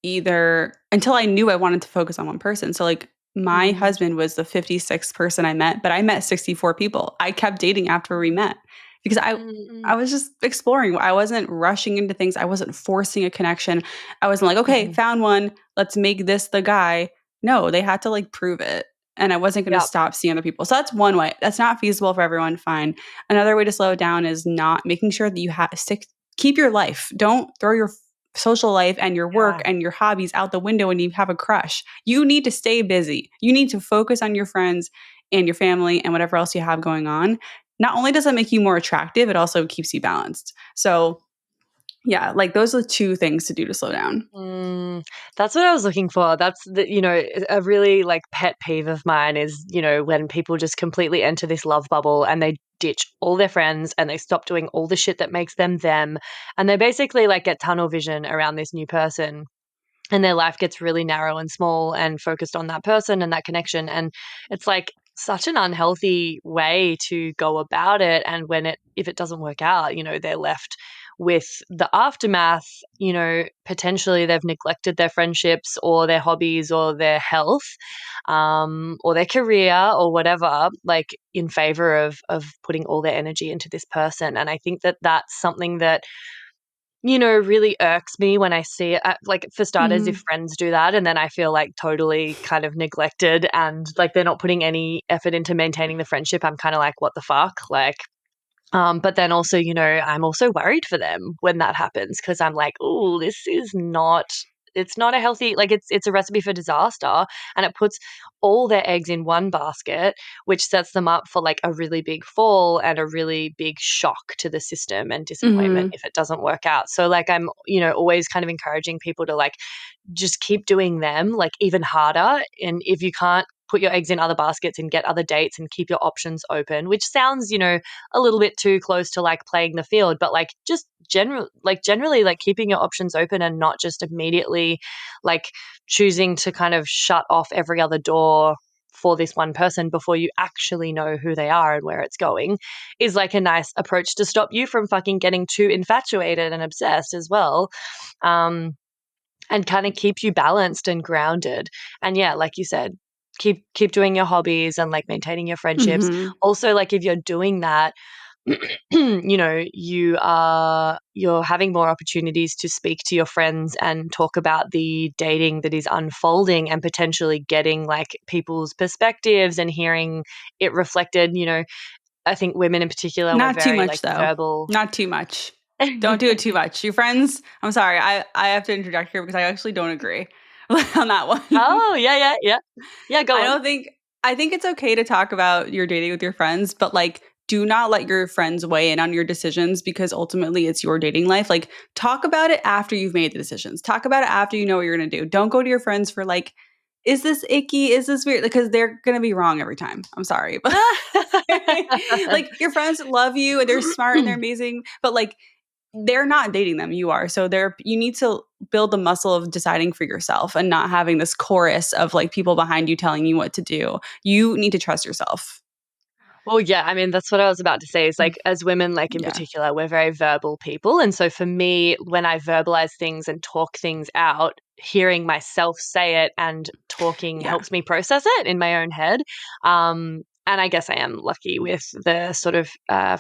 E: I knew I wanted to focus on one person. So like, my husband was the 56th person I met, but I met 64 people. I kept dating after we met because I was just exploring. I wasn't rushing into things. I wasn't forcing a connection. I wasn't like, okay, found one, let's make this the guy. No, they had to like prove it. And I wasn't going to stop seeing other people. So that's one way. That's not feasible for everyone. Fine. Another way to slow it down is not making sure that you keep your life. Don't throw your social life and your work and your hobbies out the window when you have a crush. You need to stay busy. You need to focus on your friends and your family and whatever else you have going on. Not only does that make you more attractive, it also keeps you balanced. So yeah, like, those are the two things to do to slow down.
F: That's what I was looking for. That's a really like pet peeve of mine is, when people just completely enter this love bubble and they ditch all their friends and they stop doing all the shit that makes them them. And they basically like get tunnel vision around this new person. And their life gets really narrow and small and focused on that person and that connection. And it's like, such an unhealthy way to go about it. And if it doesn't work out, they're left with the aftermath. Potentially they've neglected their friendships or their hobbies or their health, or their career or whatever, like in favor of putting all their energy into this person. And I think that that's something that really irks me when I see it. Like, for starters, if friends do that and then I feel like totally kind of neglected and like they're not putting any effort into maintaining the friendship, I'm kind of like, what the fuck? Like, but then also, I'm also worried for them when that happens, because I'm like, oh, it's not a healthy, like it's a recipe for disaster, and it puts all their eggs in one basket, which sets them up for like a really big fall and a really big shock to the system and disappointment if it doesn't work out. So like I'm, always kind of encouraging people to like just keep doing them like even harder. And if you can't, put your eggs in other baskets and get other dates and keep your options open, which sounds, a little bit too close to like playing the field, but like just generally like keeping your options open and not just immediately like choosing to kind of shut off every other door for this one person before you actually know who they are and where it's going is like a nice approach to stop you from fucking getting too infatuated and obsessed as well. And kind of keep you balanced and grounded. And yeah, like you said, keep doing your hobbies and like maintaining your friendships. Also, like if you're doing that, you're having more opportunities to speak to your friends and talk about the dating that is unfolding and potentially getting like people's perspectives and hearing it reflected. I think women in particular,
E: Not
F: we're
E: too
F: very
E: much,
F: like
E: though.
F: verbal.
E: Not too much. Don't do it too much. Your friends, I'm sorry, I have to interject here because I actually don't agree on that one.
F: Oh, yeah, go on.
E: I think it's okay to talk about your dating with your friends, but like do not let your friends weigh in on your decisions, because ultimately it's your dating life. Like, talk about it after you've made the decisions. Talk about it after you know what you're going to do. Don't go to your friends for like, is this icky? Is this weird? Because they're going to be wrong every time. I'm sorry. But like, your friends love you and they're smart and they're amazing, but like they're not dating them. You are. So you need to build the muscle of deciding for yourself and not having this chorus of like people behind you telling you what to do. You need to trust yourself.
F: Well, yeah, I mean, that's what I was about to say is like, as women, like in
E: Yeah.
F: particular, we're very verbal people. And so for me, when I verbalize things and talk things out, hearing myself say it and talking helps me process it in my own head. And I guess I am lucky with the sort of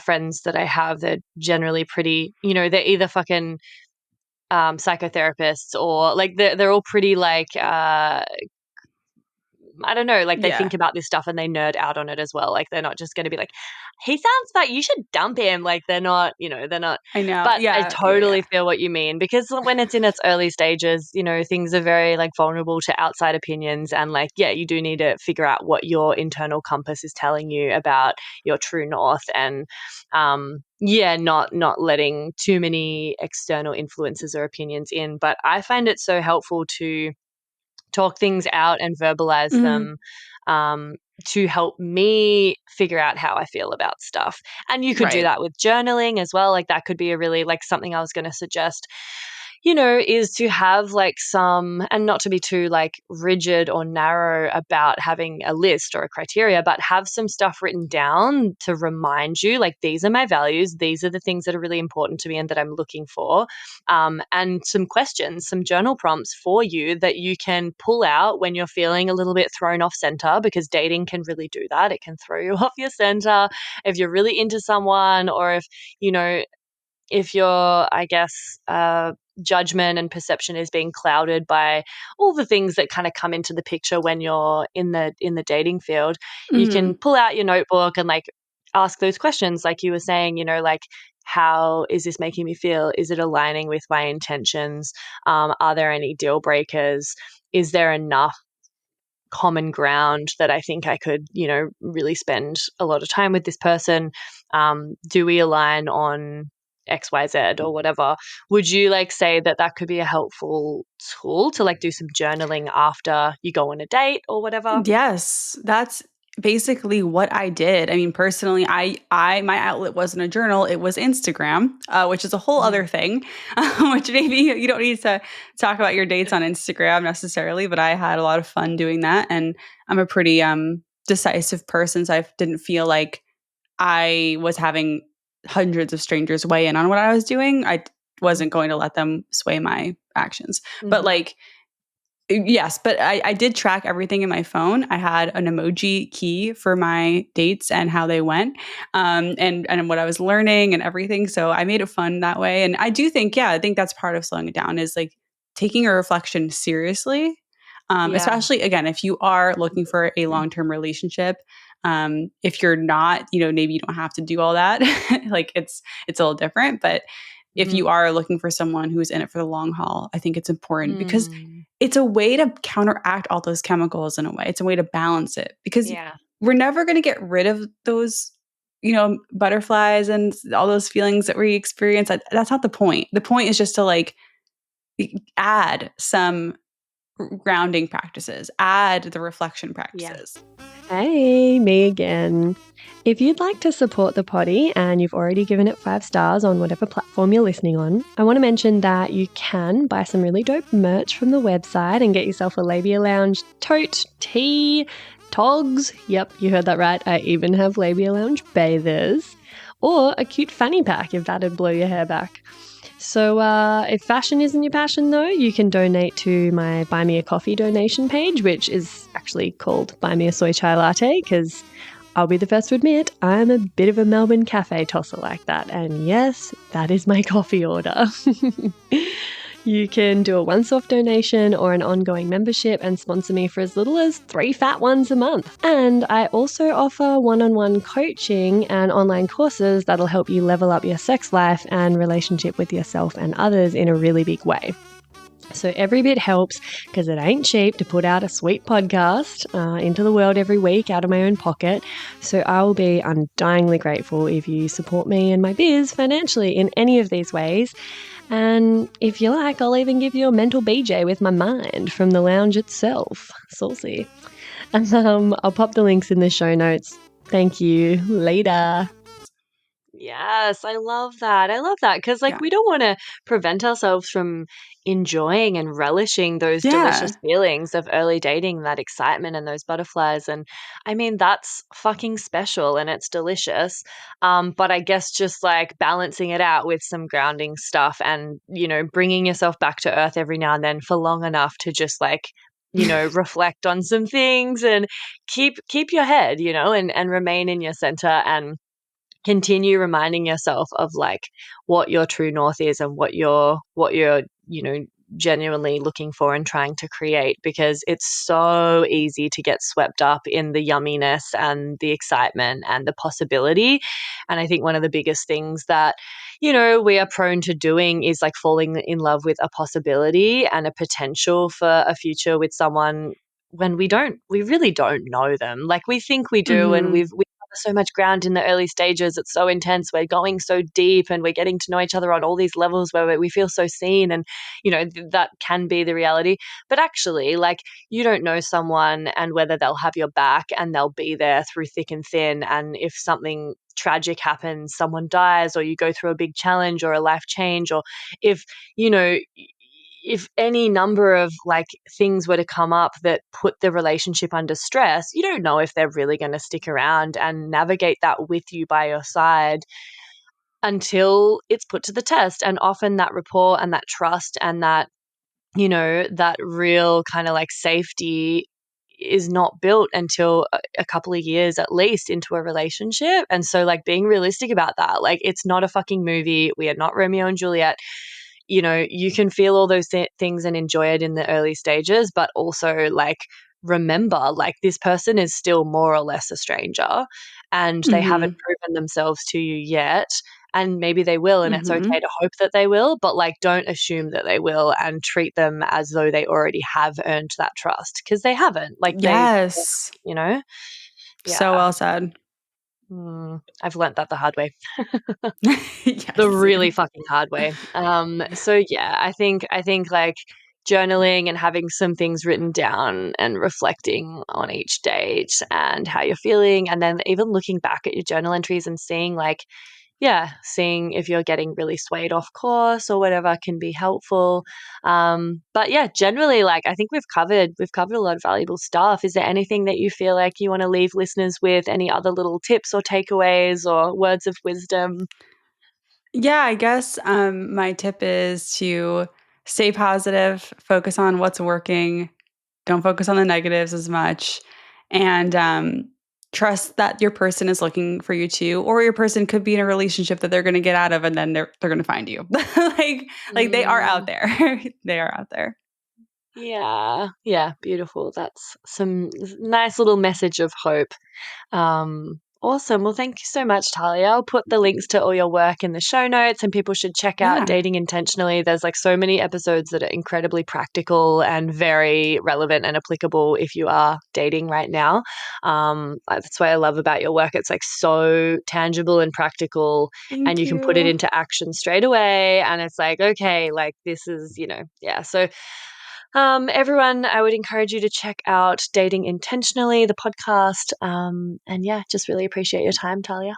F: friends that I have. They're generally pretty, they're either fucking psychotherapists or like they're all pretty like I don't know, like they think about this stuff and they nerd out on it as well. Like they're not just going to be like, he sounds like you should dump him. Like they're not, they're not.
E: I know.
F: But I
E: Yeah.
F: totally feel what you mean, because when it's in its early stages, things are very like vulnerable to outside opinions. And like, yeah, you do need to figure out what your internal compass is telling you about your true north, and not letting too many external influences or opinions in. But I find it so helpful to talk things out and verbalize them, to help me figure out how I feel about stuff. And you could do that with journaling as well. Like that could be a really like something I was going to suggest, is to have like some, and not to be too like rigid or narrow about having a list or a criteria, but have some stuff written down to remind you, like, these are my values. These are the things that are really important to me and that I'm looking for. And some questions, some journal prompts for you that you can pull out when you're feeling a little bit thrown off center, because dating can really do that. It can throw you off your center if you're really into someone, or if your, I guess, judgment and perception is being clouded by all the things that kind of come into the picture when you're in the dating field. You can pull out your notebook and like ask those questions, like you were saying, like, how is this making me feel? Is it aligning with my intentions? Are there any deal breakers? Is there enough common ground that I think I could, really spend a lot of time with this person? Do we align on XYZ or whatever? Would you like say that could be a helpful tool to like do some journaling after you go on a date or whatever?
E: Yes, that's basically what I did. I mean, personally, I my outlet wasn't a journal; it was Instagram, which is a whole other thing. Which maybe you don't need to talk about your dates on Instagram necessarily, but I had a lot of fun doing that, and I'm a pretty decisive person, so I didn't feel like I was having hundreds of strangers weigh in on what I was doing. I wasn't going to let them sway my actions. But like, yes, but I did track everything in my phone. I had an emoji key for my dates and how they went, and what I was learning and everything. So I made it fun that way. And I do think, I think that's part of slowing it down is like taking a reflection seriously. Especially again, if you are looking for a long-term relationship, if you're not, maybe you don't have to do all that. Like it's a little different, but if you are looking for someone who's in it for the long haul, I think it's important because it's a way to counteract all those chemicals in a way. It's a way to balance it because we're never going to get rid of those, butterflies and all those feelings that we experience. That's not the point. The point is just to like add some grounding practices, add the reflection practices.
C: Hey, me again. If you'd like to support the potty and you've already given it 5 stars on whatever platform you're listening on, I want to mention that you can buy some really dope merch from the website and get yourself a Labia Lounge tote, tee, togs. Yep, you heard that right. I even have Labia Lounge bathers. Or a cute fanny pack if that'd blow your hair back. So if fashion isn't your passion, though, you can donate to my Buy Me a Coffee donation page, which is actually called Buy Me a Soy Chai Latte, because I'll be the first to admit I'm a bit of a Melbourne cafe tosser like that. And yes, that is my coffee order. You can do a once-off donation or an ongoing membership and sponsor me for as little as 3 fat ones a month. And I also offer one-on-one coaching and online courses that'll help you level up your sex life and relationship with yourself and others in a really big way. So every bit helps because it ain't cheap to put out a sweet podcast into the world every week out of my own pocket. So I will be undyingly grateful if you support me and my biz financially in any of these ways. And if you like, I'll even give you a mental BJ with my mind from the lounge itself. Saucy. And I'll pop the links in the show notes. Thank you. Later. Yes, I love that. I love that because, we don't want to prevent ourselves from enjoying and relishing those delicious feelings of early dating, that excitement and those butterflies. And I mean, that's fucking special and it's delicious. But I guess just balancing it out with some grounding stuff and, bringing yourself back to earth every now and then for long enough to just reflect on some things and keep your head, and remain in your center and continue reminding yourself of what your true north is and what you're genuinely looking for and trying to create, because it's so easy to get swept up in the yumminess and the excitement and the possibility. And I think one of the biggest things that we are prone to doing is falling in love with a possibility and a potential for a future with someone when we really don't know them. We think we do, and we so much ground in the early stages. It's so intense. We're going so deep and we're getting to know each other on all these levels where we feel so seen, and that can be the reality. But actually, you don't know someone and whether they'll have your back and they'll be there through thick and thin. And if something tragic happens, someone dies, or you go through a big challenge or a life change, or if if any number of things were to come up that put the relationship under stress, you don't know if they're really going to stick around and navigate that with you by your side until it's put to the test. And often that rapport and that trust and that, that real kind of safety is not built until a couple of years at least into a relationship. And so being realistic about that, it's not a fucking movie. We are not Romeo and Juliet. You can feel all those things and enjoy it in the early stages, but also remember, this person is still more or less a stranger and they haven't proven themselves to you yet. And maybe they will, and it's okay to hope that they will, but don't assume that they will and treat them as though they already have earned that trust, because they haven't.
E: Yes.
C: Yeah.
E: So well said.
C: I've learnt that the hard way.
E: Yes,
C: the really fucking hard way. So yeah, I think journaling and having some things written down and reflecting on each date and how you're feeling, and then even looking back at your journal entries and seeing
F: seeing if you're getting really swayed off course or whatever can be helpful. But yeah, generally, like, I think we've covered a lot of valuable stuff. Is there anything that you feel like you want to leave listeners with? Any other little tips or takeaways or words of wisdom?
E: Yeah, I guess my tip is to stay positive, focus on what's working, don't focus on the negatives as much, and trust that your person is looking for you too, or your person could be in a relationship that they're going to get out of, and then they're going to find you. like they are out there. They are out there.
F: Yeah, beautiful. That's some nice little message of hope. Awesome. Well, thank you so much, Talia. I'll put the links to all your work in the show notes, and people should check out
E: Yeah.
F: Dating Intentionally. There's like so many episodes that are incredibly practical and very relevant and applicable if you are dating right now. That's what I love about your work. It's like so tangible and practical, and you can put it into action straight away. And it's like, okay, like this is, yeah. So everyone, I would encourage you to check out Dating Intentionally, the podcast. And yeah, just really appreciate your time, Talia.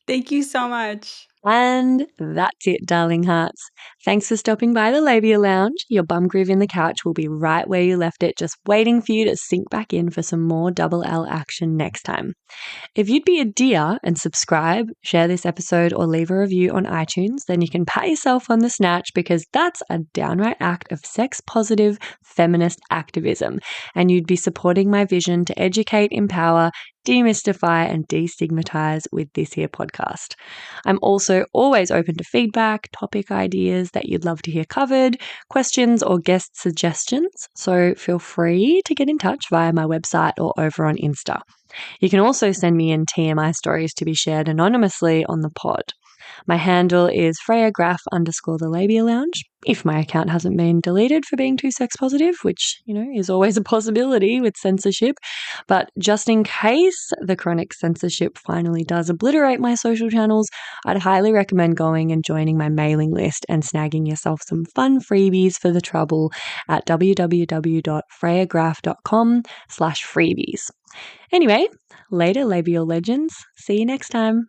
E: Thank you so much.
C: And that's it, darling hearts. Thanks for stopping by the Labia Lounge. Your bum groove in the couch will be right where you left it, just waiting for you to sink back in for some more double L action next time. If you'd be a dear and subscribe, share this episode, or leave a review on iTunes, then you can pat yourself on the snatch, because that's a downright act of sex-positive feminist activism, and you'd be supporting my vision to educate, empower, demystify, and destigmatize with this here podcast. I'm also always open to feedback, topic ideas that you'd love to hear covered, questions or guest suggestions, so feel free to get in touch via my website or over on Insta. You can also send me in TMI stories to be shared anonymously on the pod. My handle is FreyaGraf_the Labia Lounge, if my account hasn't been deleted for being too sex positive, which, is always a possibility with censorship. But just in case the chronic censorship finally does obliterate my social channels, I'd highly recommend going and joining my mailing list and snagging yourself some fun freebies for the trouble at www.freyagraf.com/freebies. Anyway, later, labial legends. See you next time.